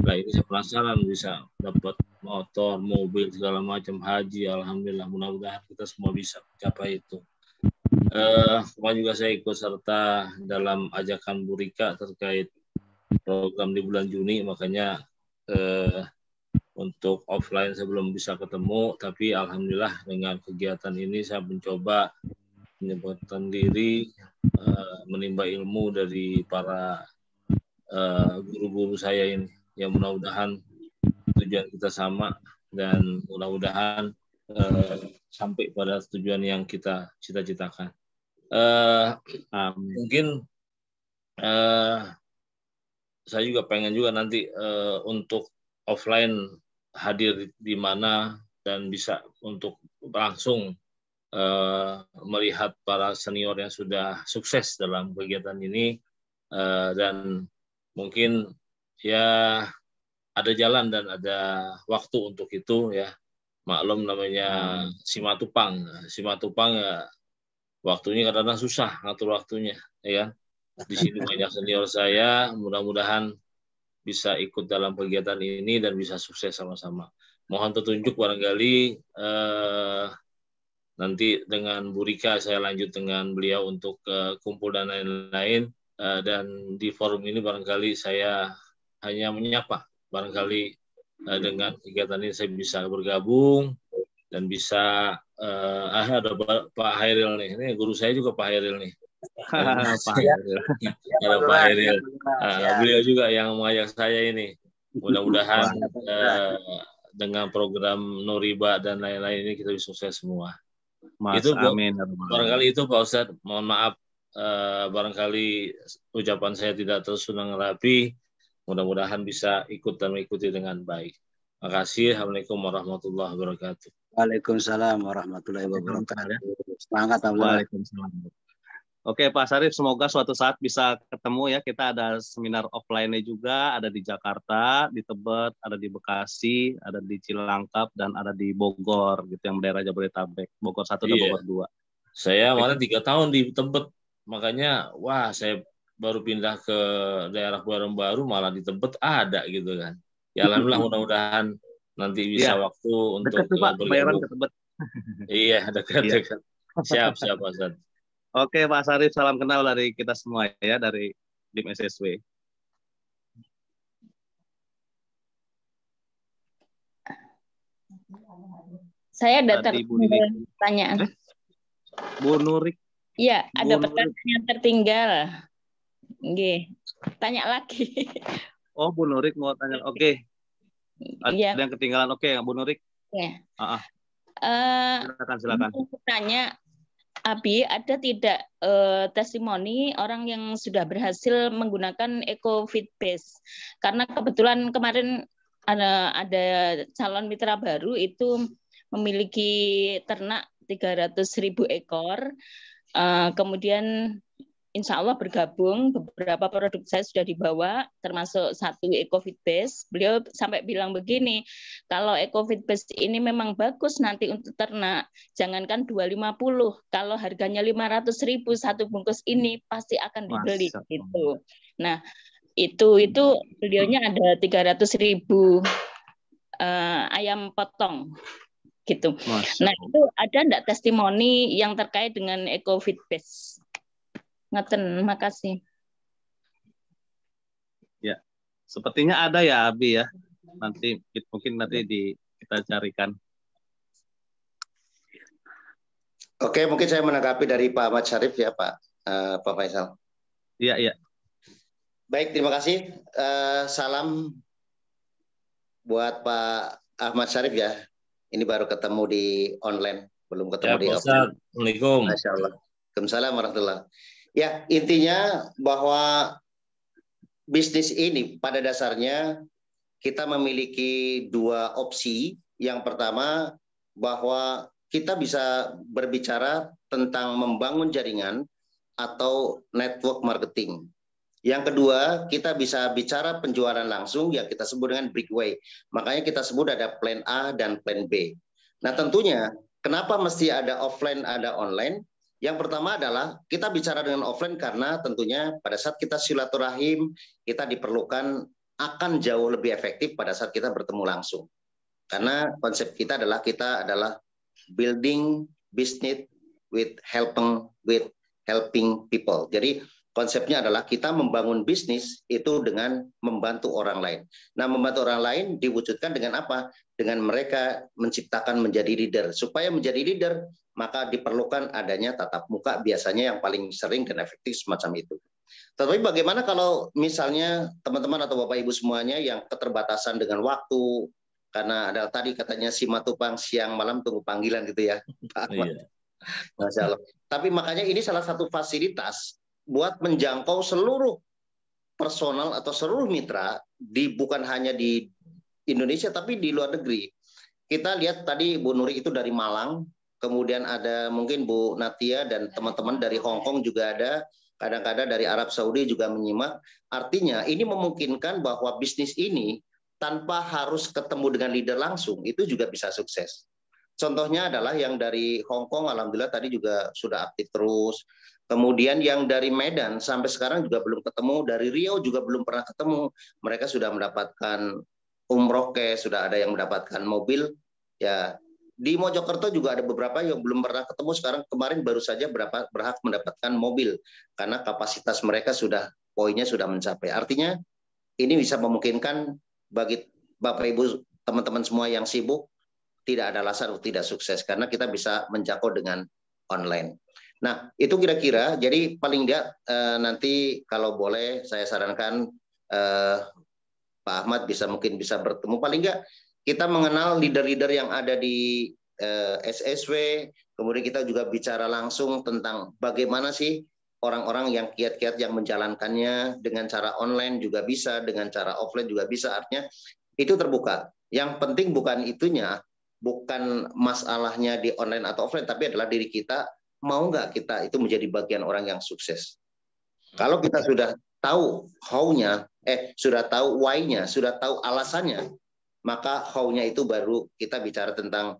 Nah ini saya penasaran bisa dapat motor, mobil segala macam, haji. Alhamdulillah, mudah-mudahan kita semua bisa mencapai itu. Kemarin juga saya ikut serta dalam ajakan Bu Rika terkait program di bulan Juni, makanya untuk offline saya belum bisa ketemu, tapi alhamdulillah dengan kegiatan ini saya mencoba menyempatkan diri, menimba ilmu dari para guru-guru saya ini, yang mudah-mudahan tujuan kita sama dan mudah-mudahan sampai pada tujuan yang kita cita-citakan. Mungkin saya juga pengen juga nanti untuk offline hadir di mana dan bisa untuk langsung melihat para senior yang sudah sukses dalam kegiatan ini, dan mungkin ya ada jalan dan ada waktu untuk itu ya. Maklum namanya Simatupang ya, waktunya kadang-kadang susah ngatur waktunya, ya kan? Di sini banyak senior saya, mudah-mudahan bisa ikut dalam kegiatan ini dan bisa sukses sama-sama. Mohon petunjuk barangkali nanti dengan Bu Rika saya lanjut dengan beliau untuk kumpul dan lain-lain, dan di forum ini barangkali saya hanya menyapa, barangkali dengan kegiatan ini saya bisa bergabung dan bisa ada Pak Hairil nih. Ini guru saya juga Pak Hairil nih. Pak Hairil. Beliau juga yang mengajak saya ini. Mudah-mudahan dengan program Nuriba dan lain-lain ini kita bisa sukses semua. Itu amin. Barangkali itu Pak Ustadz, mohon maaf barangkali ucapan saya tidak tersusun rapi. Mudah-mudahan bisa ikut dan mengikuti dengan baik. Terima kasih. Assalamualaikum warahmatullahi wabarakatuh. Waalaikumsalam warahmatullahi wabarakatuh. Semangat. Waalaikumsalam. Oke Pak Syarif, semoga suatu saat bisa ketemu ya. Kita ada seminar offline-nya juga, ada di Jakarta, di Tebet, ada di Bekasi, ada di Cilangkap, dan ada di Bogor, gitu yang daerah Jabodetabek. Bogor 1 dan Bogor 2. Saya kemarin 3 tahun di Tebet, makanya wah saya baru pindah ke daerah baru malah di Tebet ada gitu kan. Ya alhamdulillah, mudah-mudahan nanti bisa waktu untuk dekat Pak, bayaran ke Tebet. Iya, dekat. Siap Pak Ustadz. Oke Pak Syarif, salam kenal dari kita semua ya, dari tim SSW. Saya ada pertanyaan. Bu Nurik. Iya, ada pertanyaan yang tertinggal. Oke, tanya lagi. Oh, Bu Nurik mau tanya. Oke. Ada yang ketinggalan. Oke, Bu Nurik. Ya. Silakan. Tanya, Abi, ada tidak testimoni orang yang sudah berhasil menggunakan EcoFit Base? Karena kebetulan kemarin ada calon mitra baru itu memiliki ternak 300.000 ekor. Kemudian insya Allah bergabung, beberapa produk saya sudah dibawa, termasuk 1 EcoFit Base. Beliau sampai bilang begini, kalau EcoFit Base ini memang bagus nanti untuk ternak, jangankan 250, kalau harganya 500.000 1 bungkus ini pasti akan dibeli. Gitu. Nah, itu beliaunya ada 300.000 ayam potong. Gitu. Nah, itu ada enggak testimoni yang terkait dengan EcoFit Base? Ngeten, makasih. Ya, sepertinya ada ya Abi ya. Nanti mungkin kita carikan. Oke, mungkin saya menanggapi dari Pak Ahmad Syarif ya Pak Faisal. Iya. Baik, terima kasih. Salam buat Pak Ahmad Syarif ya. Ini baru ketemu di online, belum ketemu di offline. Assalamualaikum. Masya Allah. Waalaikumsalam warahmatullahi. Ya, intinya bahwa bisnis ini pada dasarnya kita memiliki 2 opsi yang pertama bahwa kita bisa berbicara tentang membangun jaringan atau network marketing. Yang kedua, kita bisa bicara penjualan langsung yang kita sebut dengan breakaway. Makanya kita sebut ada plan A dan plan B. Nah tentunya, kenapa mesti ada offline, ada online? Yang pertama adalah kita bicara dengan offline karena tentunya pada saat kita silaturahim, kita diperlukan akan jauh lebih efektif pada saat kita bertemu langsung. Karena konsep kita adalah building business with helping people. Jadi konsepnya adalah kita membangun bisnis itu dengan membantu orang lain. Nah, membantu orang lain diwujudkan dengan apa? Dengan mereka menciptakan menjadi leader. Supaya menjadi leader, maka diperlukan adanya tatap muka biasanya yang paling sering dan efektif semacam itu. Tetapi bagaimana kalau misalnya teman-teman atau Bapak Ibu semuanya yang keterbatasan dengan waktu, karena ada tadi katanya si matupang siang malam tunggu panggilan gitu ya, Pak Ahmad. Masya Allah. Tapi makanya ini salah satu fasilitas buat menjangkau seluruh personal atau seluruh mitra bukan hanya di Indonesia tapi di luar negeri. Kita lihat tadi Bu Nuri itu dari Malang, kemudian ada mungkin Bu Natia dan teman-teman dari Hong Kong juga ada, kadang-kadang dari Arab Saudi juga menyimak. Artinya ini memungkinkan bahwa bisnis ini tanpa harus ketemu dengan leader langsung itu juga bisa sukses. Contohnya adalah yang dari Hong Kong, alhamdulillah tadi juga sudah aktif terus. Kemudian yang dari Medan sampai sekarang juga belum ketemu, dari Riau juga belum pernah ketemu. Mereka sudah mendapatkan umroh, sudah ada yang mendapatkan mobil. Ya, di Mojokerto juga ada beberapa yang belum pernah ketemu. Sekarang kemarin baru saja berhak mendapatkan mobil karena kapasitas mereka sudah poinnya sudah mencapai. Artinya ini bisa memungkinkan bagi Bapak Ibu teman-teman semua yang sibuk tidak ada alasan untuk tidak sukses karena kita bisa menjangkau dengan online. Nah, itu kira-kira. Jadi paling tidak nanti kalau boleh saya sarankan Pak Ahmad mungkin bisa bertemu. Paling nggak kita mengenal leader-leader yang ada di SSW. Kemudian kita juga bicara langsung tentang bagaimana sih orang-orang yang kiat-kiat yang menjalankannya dengan cara online juga bisa, dengan cara offline juga bisa. Artinya itu terbuka. Yang penting bukan itunya, bukan masalahnya di online atau offline, tapi adalah diri kita mau nggak kita itu menjadi bagian orang yang sukses. Kalau kita sudah tahu how-nya, sudah tahu why-nya, sudah tahu alasannya, maka how-nya itu baru kita bicara tentang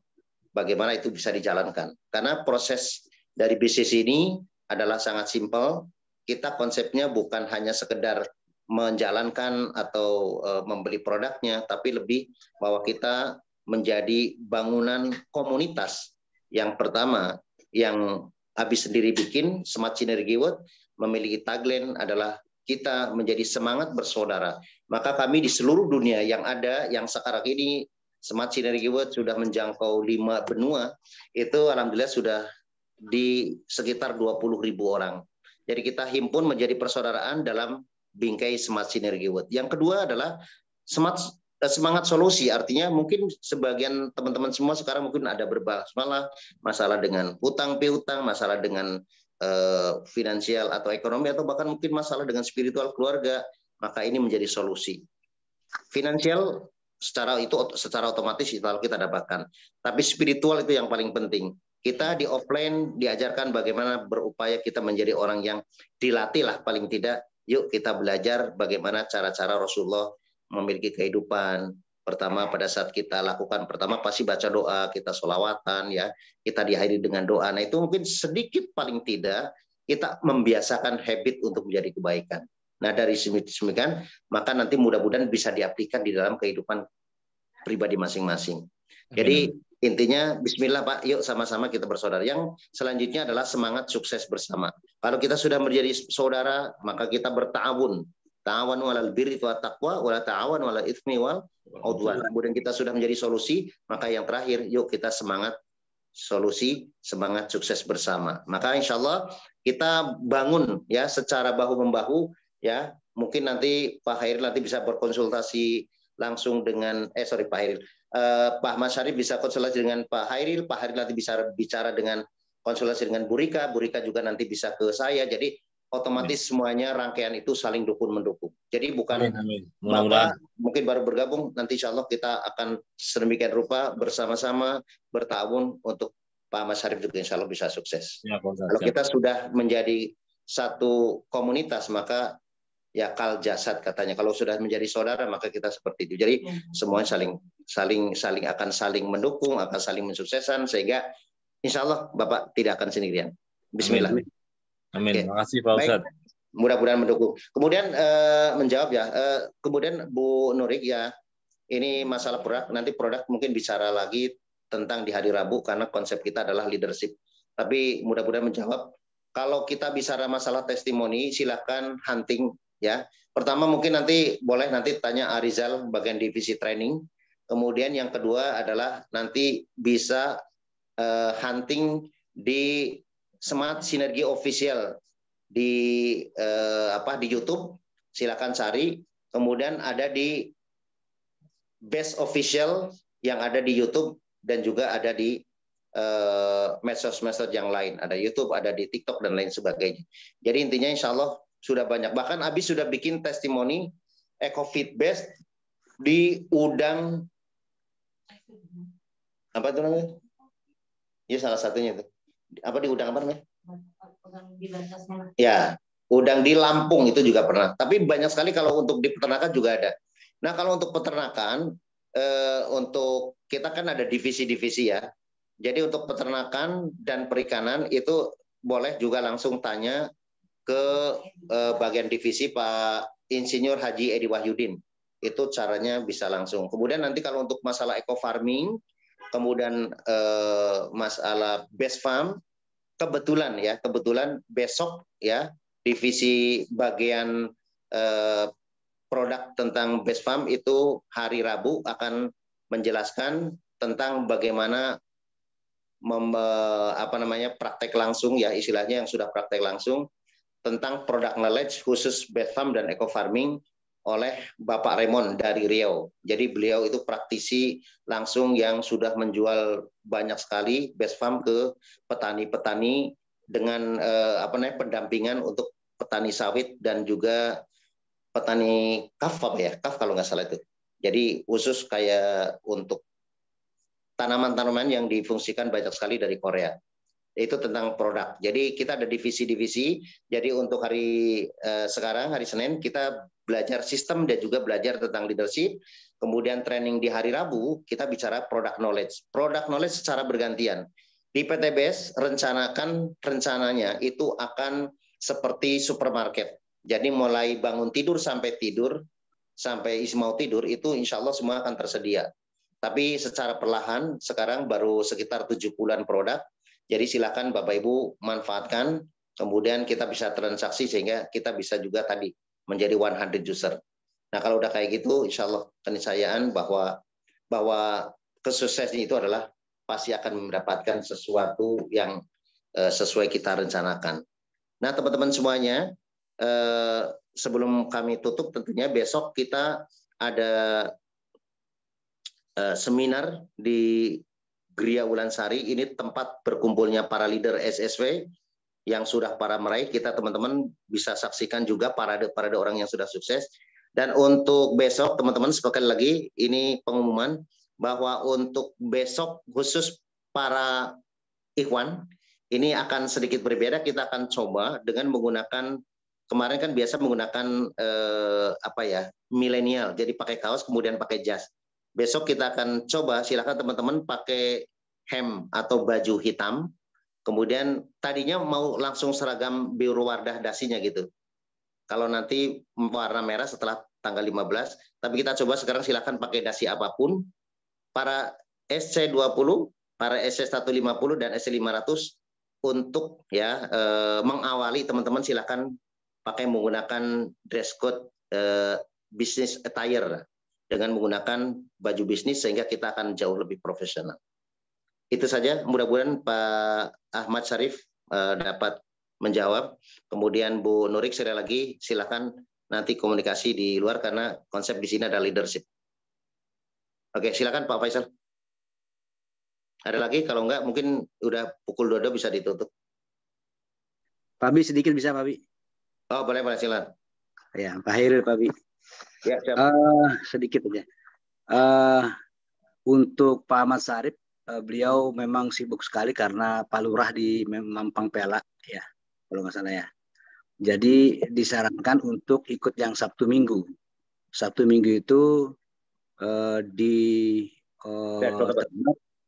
bagaimana itu bisa dijalankan. Karena proses dari bisnis ini adalah sangat simpel. Kita konsepnya bukan hanya sekedar menjalankan atau membeli produknya, tapi lebih bahwa kita menjadi bangunan komunitas yang pertama yang habis sendiri bikin. Smart Synergy World memiliki tagline adalah kita menjadi semangat bersaudara. Maka kami di seluruh dunia yang ada, yang sekarang ini Smart Synergy World sudah menjangkau 5 benua, itu alhamdulillah sudah di sekitar 20.000 orang. Jadi kita himpun menjadi persaudaraan dalam bingkai Smart Synergy World. Yang kedua adalah semangat solusi, artinya mungkin sebagian teman-teman semua sekarang mungkin ada masalah dengan hutang piutang, masalah dengan finansial atau ekonomi, atau bahkan mungkin masalah dengan spiritual keluarga, maka ini menjadi solusi. Finansial secara otomatis itu kita dapatkan, tapi spiritual itu yang paling penting. Kita di offline diajarkan bagaimana berupaya kita menjadi orang yang dilatih lah paling tidak. Yuk kita belajar bagaimana cara-cara Rasulullah memiliki kehidupan. Pertama pada saat kita lakukan, pertama pasti baca doa, kita sholawatan ya, kita diakhiri dengan doa. Nah itu mungkin sedikit paling tidak kita membiasakan habit untuk menjadi kebaikan. Nah dari semikian maka nanti mudah-mudahan bisa diaplikasikan di dalam kehidupan pribadi masing-masing. Jadi intinya Bismillah Pak, yuk sama-sama kita bersaudara. Yang selanjutnya adalah semangat sukses bersama. Kalau kita sudah menjadi saudara, maka kita berta'awun. Ta'awanu 'alal birri wa taqwa wa la ta'awanu 'alal itsmi wal 'udwan. Kemudian kita sudah menjadi solusi, maka yang terakhir yuk kita semangat solusi, semangat sukses bersama. Maka insya Allah kita bangun ya secara bahu-membahu ya. Mungkin nanti Pak Hairil nanti bisa berkonsultasi langsung dengan Pak Hairil. Pak Ahmad Syarif bisa konsultasi dengan Pak Hairil nanti bisa bicara dengan konsultasi dengan Bu Rika juga nanti bisa ke saya. Jadi otomatis semuanya rangkaian itu saling dukung-mendukung. Jadi bukan Mudah-mudahan. Bapak mungkin baru bergabung, nanti insya Allah kita akan sedemikian rupa bersama-sama bertawun untuk Pak Mas Syarif juga insya Allah bisa sukses. Ya, kalau kita sudah menjadi satu komunitas, maka ya kal jasad katanya. Kalau sudah menjadi saudara, maka kita seperti itu. Jadi semuanya akan saling mendukung, akan saling mensukseskan, sehingga insya Allah Bapak tidak akan sendirian. Bismillah. Amin. Oke. Terima kasih Pak Ustadz. Mudah-mudahan mendukung. Kemudian menjawab ya. Kemudian Bu Nurik ya, ini masalah produk. Nanti produk mungkin bicara lagi tentang di hari Rabu karena konsep kita adalah leadership. Tapi mudah-mudahan menjawab. Kalau kita bicara masalah testimoni, silakan hunting ya. Pertama mungkin nanti boleh nanti tanya Arizal bagian divisi training. Kemudian yang kedua adalah nanti bisa hunting di Smart Sinergi Official di di YouTube, silakan cari. Kemudian ada di Best Official yang ada di YouTube dan juga ada di medsos-medsos yang lain. Ada YouTube, ada di TikTok dan lain sebagainya. Jadi intinya insya Allah sudah banyak. Bahkan Abis sudah bikin testimoni EcoFit Best di udang apa itu namanya? Ya salah satunya itu. Apa di udang apa namanya? Ya, udang di Lampung itu juga pernah. Tapi banyak sekali kalau untuk di peternakan juga ada. Nah, kalau untuk peternakan, untuk kita kan ada divisi-divisi ya. Jadi untuk peternakan dan perikanan itu boleh juga langsung tanya ke bagian divisi Pak Insinyur Haji Edi Wahyudin. Itu caranya bisa langsung. Kemudian nanti kalau untuk masalah eco farming, kemudian masalah best farm, kebetulan besok ya divisi bagian produk tentang best farm itu hari Rabu akan menjelaskan tentang bagaimana praktek langsung ya, istilahnya yang sudah praktek langsung tentang product knowledge khusus best farm dan eco farming oleh Bapak Raymond dari Riau. Jadi beliau itu praktisi langsung yang sudah menjual banyak sekali best farm ke petani-petani dengan pendampingan untuk petani sawit dan juga petani kaf kalau nggak salah itu. Jadi khusus kayak untuk tanaman-tanaman yang difungsikan banyak sekali dari Korea. Itu tentang produk. Jadi kita ada divisi-divisi. Jadi untuk hari sekarang, hari Senin, kita belajar sistem dan juga belajar tentang leadership. Kemudian training di hari Rabu, kita bicara product knowledge. Product knowledge secara bergantian. Di PTBS, rencananya itu akan seperti supermarket. Jadi mulai bangun tidur, sampai mau tidur, itu insya Allah semua akan tersedia. Tapi secara perlahan, sekarang baru sekitar 70-an produk. Jadi silakan Bapak Ibu manfaatkan, kemudian kita bisa transaksi sehingga kita bisa juga tadi menjadi 100 user. Nah kalau udah kayak gitu, insya Allah keniscayaan bahwa kesuksesan itu adalah pasti akan mendapatkan sesuatu yang sesuai kita rencanakan. Nah teman-teman semuanya, sebelum kami tutup tentunya besok kita ada seminar di Gria Wulansari. Ini tempat berkumpulnya para leader SSW yang sudah para meraih. Kita teman-teman bisa saksikan juga parade orang yang sudah sukses. Dan untuk besok teman-teman sekali lagi ini pengumuman bahwa untuk besok khusus para ikhwan ini akan sedikit berbeda. Kita akan coba dengan menggunakan, kemarin kan biasa menggunakan milenial, jadi pakai kaos kemudian pakai jas. Besok kita akan coba, silakan teman-teman pakai hem atau baju hitam. Kemudian tadinya mau langsung seragam biru wardah dasinya gitu. Kalau nanti warna merah setelah tanggal 15, tapi kita coba sekarang silakan pakai dasi apapun. Para SC20, para SC150 dan SC500 untuk mengawali teman-teman silakan pakai menggunakan dress code business attire dengan menggunakan baju bisnis sehingga kita akan jauh lebih profesional. Itu saja, mudah-mudahan Pak Ahmad Syarif dapat menjawab. Kemudian Bu Nurik sekali lagi silakan nanti komunikasi di luar karena konsep di sini adalah leadership. Oke, silakan Pak Faisal. Ada lagi? Kalau enggak mungkin udah pukul 22 bisa ditutup. Pak Bi sedikit bisa Pak Bi? Oh, boleh silakan. Ya, Pak Hairil, Pak Bi. Ya, siap. Sedikit aja. Untuk Pak Ahmad Sarip, beliau memang sibuk sekali karena Pak Lurah di Mampang Pela, ya, kalau nggak salah ya. Jadi disarankan untuk ikut yang Sabtu Minggu. Sabtu Minggu itu di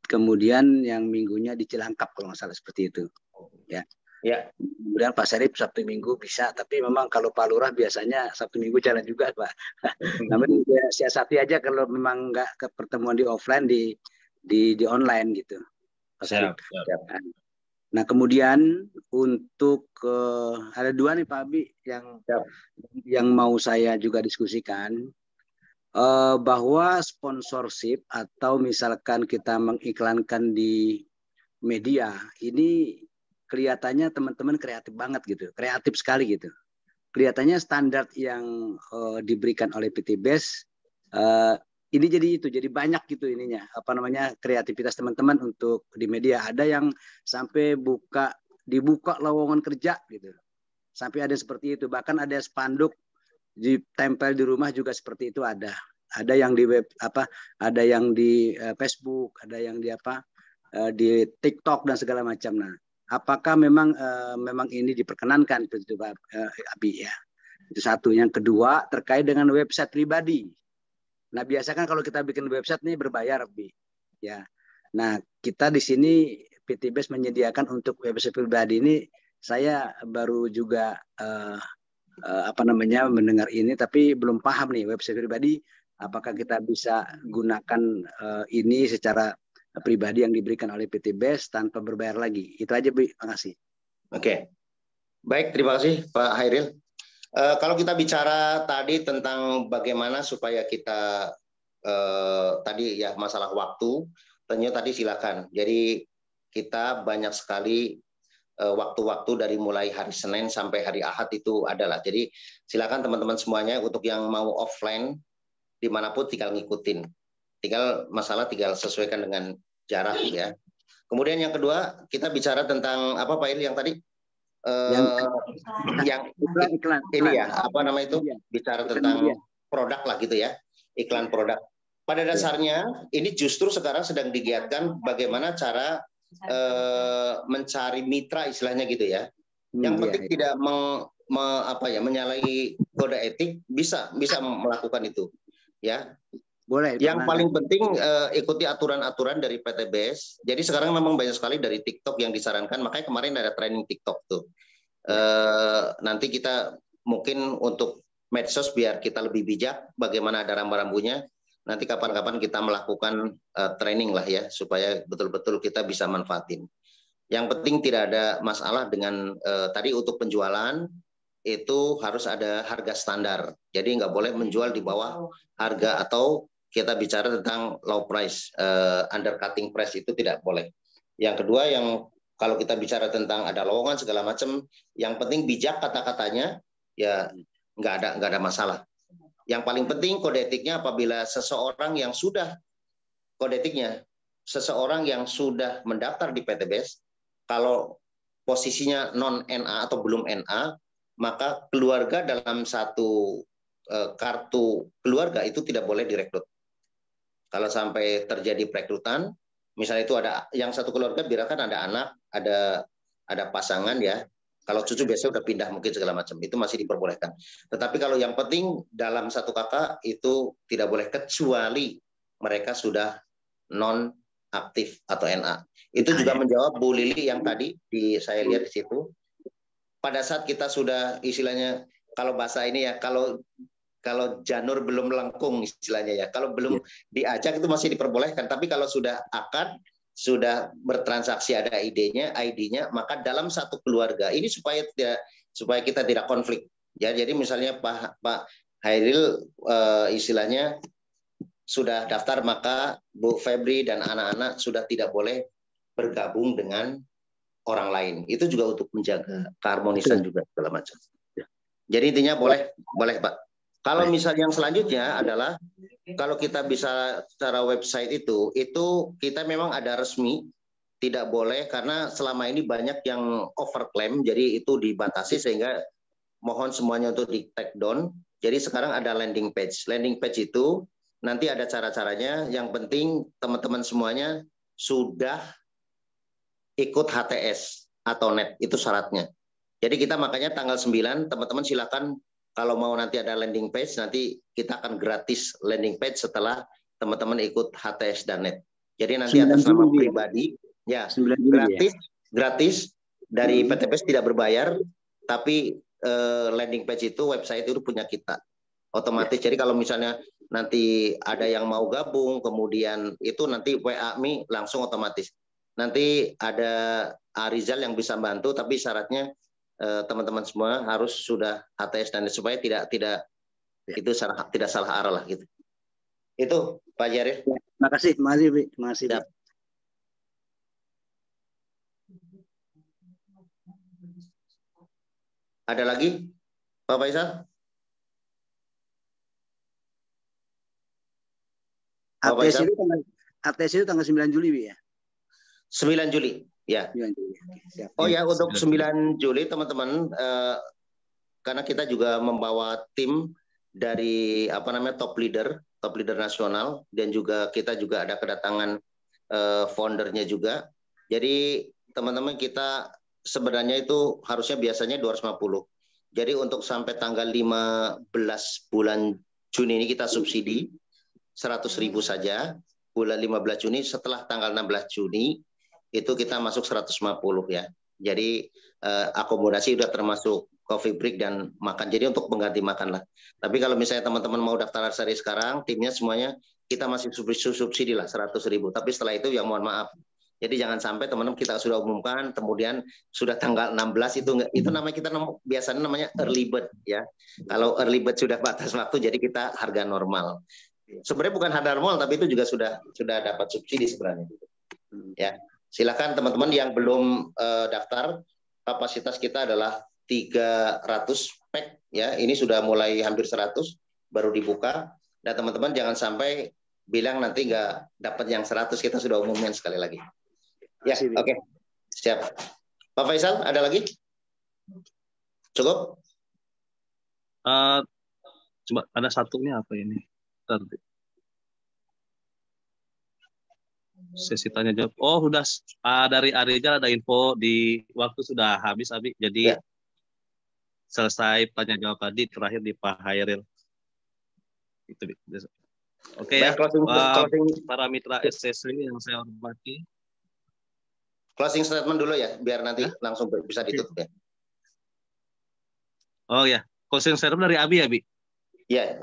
kemudian yang minggunya di Cilangkap kalau nggak salah seperti itu. Ya. Ya. Kemudian Pak Sarip Sabtu Minggu bisa, tapi memang kalau Pak Lurah biasanya Sabtu Minggu jalan juga, Pak. Namun siasati aja kalau memang nggak ke pertemuan di offline di online gitu. Pak Sarip. Siap. Nah, kemudian untuk ada dua nih Pak Abi yang mau saya juga diskusikan, bahwa sponsorship atau misalkan kita mengiklankan di media ini kelihatannya teman-teman kreatif banget gitu, kreatif sekali gitu. Kelihatannya standar yang diberikan oleh PT BES ini jadi banyak gitu ininya, kreativitas teman-teman untuk di media. Ada yang sampai dibuka lowongan kerja gitu, sampai ada seperti itu. Bahkan ada spanduk ditempel di rumah juga seperti itu ada yang di web ada yang di Facebook, ada yang di di TikTok dan segala macam. Nah, apakah memang ini diperkenankan itu Pak Abi ya? Itu satu. Yang kedua terkait dengan website pribadi. Nah, biasa kan kalau kita bikin website nih berbayar, Bi. Ya. Nah, kita di sini PT BES menyediakan untuk website pribadi ini. Saya baru juga mendengar ini, tapi belum paham nih website pribadi. Apakah kita bisa gunakan ini secara pribadi yang diberikan oleh PT BES tanpa berbayar lagi? Itu aja, Bi. Terima kasih. Oke. Baik, terima kasih Pak Hairil. Kalau kita bicara tadi tentang bagaimana supaya kita tadi ya masalah waktu, tentunya tadi silakan. Jadi kita banyak sekali waktu-waktu dari mulai hari Senin sampai hari Ahad itu adalah. Jadi silakan teman-teman semuanya untuk yang mau offline dimanapun tinggal ngikutin. Tinggal sesuaikan dengan jarak ya. Kemudian yang kedua kita bicara tentang apa Pak Il yang tadi? Yang iklan ini ya bicara tentang produk lah gitu ya, iklan produk. Pada dasarnya ini justru sekarang sedang digiatkan bagaimana cara mencari mitra istilahnya gitu ya. Yang penting tidak menyalahi kode etik, bisa melakukan itu ya. Boleh. Yang paling penting ikuti aturan-aturan dari PT BES. Jadi sekarang memang banyak sekali dari TikTok yang disarankan. Makanya kemarin ada training TikTok tuh. Nanti kita mungkin untuk medsos biar kita lebih bijak bagaimana ada rambu-rambunya. Nanti kapan-kapan kita melakukan training lah ya supaya betul-betul kita bisa manfaatin. Yang penting tidak ada masalah dengan tadi untuk penjualan itu harus ada harga standar. Jadi nggak boleh menjual di bawah harga atau kita bicara tentang low price, undercutting price itu tidak boleh. Yang kedua yang kalau kita bicara tentang ada lowongan segala macam, yang penting bijak kata-katanya, ya nggak ada masalah. Yang paling penting kode etiknya apabila seseorang yang sudah mendaftar di PT BES, kalau posisinya non NA atau belum NA, maka keluarga dalam satu kartu keluarga itu tidak boleh direkrut. Kalau sampai terjadi perekrutan, misalnya itu ada yang satu keluarga biarkan ada anak, ada pasangan ya. Kalau cucu biasanya udah pindah mungkin segala macam, itu masih diperbolehkan. Tetapi kalau yang penting dalam satu kakak itu tidak boleh kecuali mereka sudah non aktif atau NA. Itu juga menjawab Bu Lili yang tadi saya lihat di situ. Pada saat kita sudah istilahnya kalau bahasa ini ya kalau janur belum melengkung istilahnya ya. Kalau belum diajak itu masih diperbolehkan. Tapi kalau sudah akad, sudah bertransaksi ada ID-nya, maka dalam satu keluarga ini supaya kita tidak konflik. Ya, jadi misalnya Pak Hairil istilahnya sudah daftar, maka Bu Febri dan anak-anak sudah tidak boleh bergabung dengan orang lain. Itu juga untuk menjaga keharmonisan juga segala macam. Jadi intinya boleh Pak. Kalau misalnya yang selanjutnya adalah kalau kita bisa secara website itu kita memang ada resmi, tidak boleh karena selama ini banyak yang overclaim, jadi itu dibatasi sehingga mohon semuanya untuk di take down. Jadi sekarang ada landing page. Landing page itu nanti ada cara-caranya. Yang penting teman-teman semuanya sudah ikut HTS atau net, itu syaratnya. Jadi kita makanya tanggal 9, teman-teman silakan kalau mau nanti ada landing page, nanti kita akan gratis landing page setelah teman-teman ikut HTS dan net. Jadi nanti atas nama pribadi, ya gratis dari PTPS tidak berbayar, tapi landing page itu website itu punya kita. Otomatis, jadi kalau misalnya nanti ada yang mau gabung, kemudian itu nanti WA me langsung otomatis. Nanti ada Arizal yang bisa bantu, tapi syaratnya teman-teman semua harus sudah HTS dan supaya tidak itu tidak salah arah lah gitu. Itu Pak Jarir. Terima kasih, terima kasih. Ada lagi, Pak Faisal? ATS itu tanggal 9 Juli, ya? 9 Juli, ya. 9 Juli. Siap. Oh ya, untuk 9 Juli teman-teman, karena kita juga membawa tim dari top leader nasional, dan juga kita juga ada kedatangan foundernya juga. Jadi teman-teman kita sebenarnya itu harusnya biasanya 250. Jadi untuk sampai tanggal 15 bulan Juni ini kita subsidi 100.000 saja. Bulan 15 Juni setelah tanggal 16 Juni itu kita masuk 150 ya. Jadi akomodasi udah termasuk coffee break dan makan. Jadi untuk pengganti makan lah. Tapi kalau misalnya teman-teman mau daftar dari sekarang, timnya semuanya kita masih subsidi lah 100.000. Tapi setelah itu ya mohon maaf. Jadi jangan sampai teman-teman kita sudah umumkan, kemudian sudah tanggal 16 itu namanya kita biasanya namanya early bird ya. Kalau early bird sudah batas waktu, jadi kita harga normal. Sebenarnya bukan harga normal, tapi itu juga sudah dapat subsidi sebenarnya. Ya. Silakan teman-teman yang belum daftar, kapasitas kita adalah 300 pack ya. Ini sudah mulai hampir 100 baru dibuka, dan teman-teman jangan sampai bilang nanti nggak dapat yang 100, kita sudah umumkan sekali lagi. Ya, oke. Siap. Pak Faisal, ada lagi? Cukup? Coba ada satunya apa ini? Sesi tanya jawab. Oh, sudah dari Arizal ada info di waktu sudah habis, Abi. Jadi selesai tanya jawab tadi, terakhir di Pak Hairil. Itu. Oke ya. Para mitra SSW yang saya hormati. Closing statement dulu ya, biar nanti langsung bisa ditutup ya. Oh ya, closing statement dari Abi, Abi. Ya.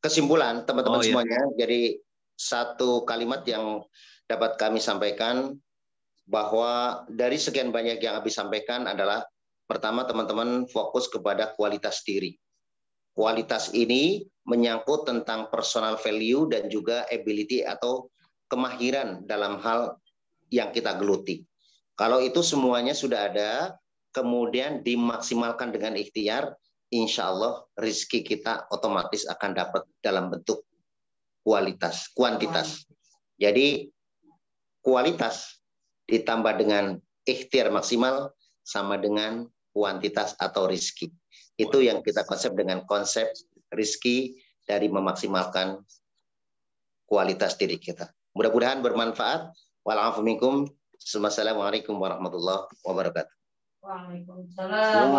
Kesimpulan teman-teman semuanya. Jadi satu kalimat yang dapat kami sampaikan bahwa dari sekian banyak yang Abi sampaikan adalah pertama, teman-teman fokus kepada kualitas diri. Kualitas ini menyangkut tentang personal value dan juga ability atau kemahiran dalam hal yang kita geluti. Kalau itu semuanya sudah ada, kemudian dimaksimalkan dengan ikhtiar, insya Allah rezeki kita otomatis akan dapat dalam bentuk kuantitas. Jadi kualitas ditambah dengan ikhtiar maksimal sama dengan kuantitas atau rezeki. Itu yang kita konsep dengan konsep rezeki dari memaksimalkan kualitas diri kita. Mudah-mudahan bermanfaat. Wassalamualaikum warahmatullahi wabarakatuh. Waalaikumsalam.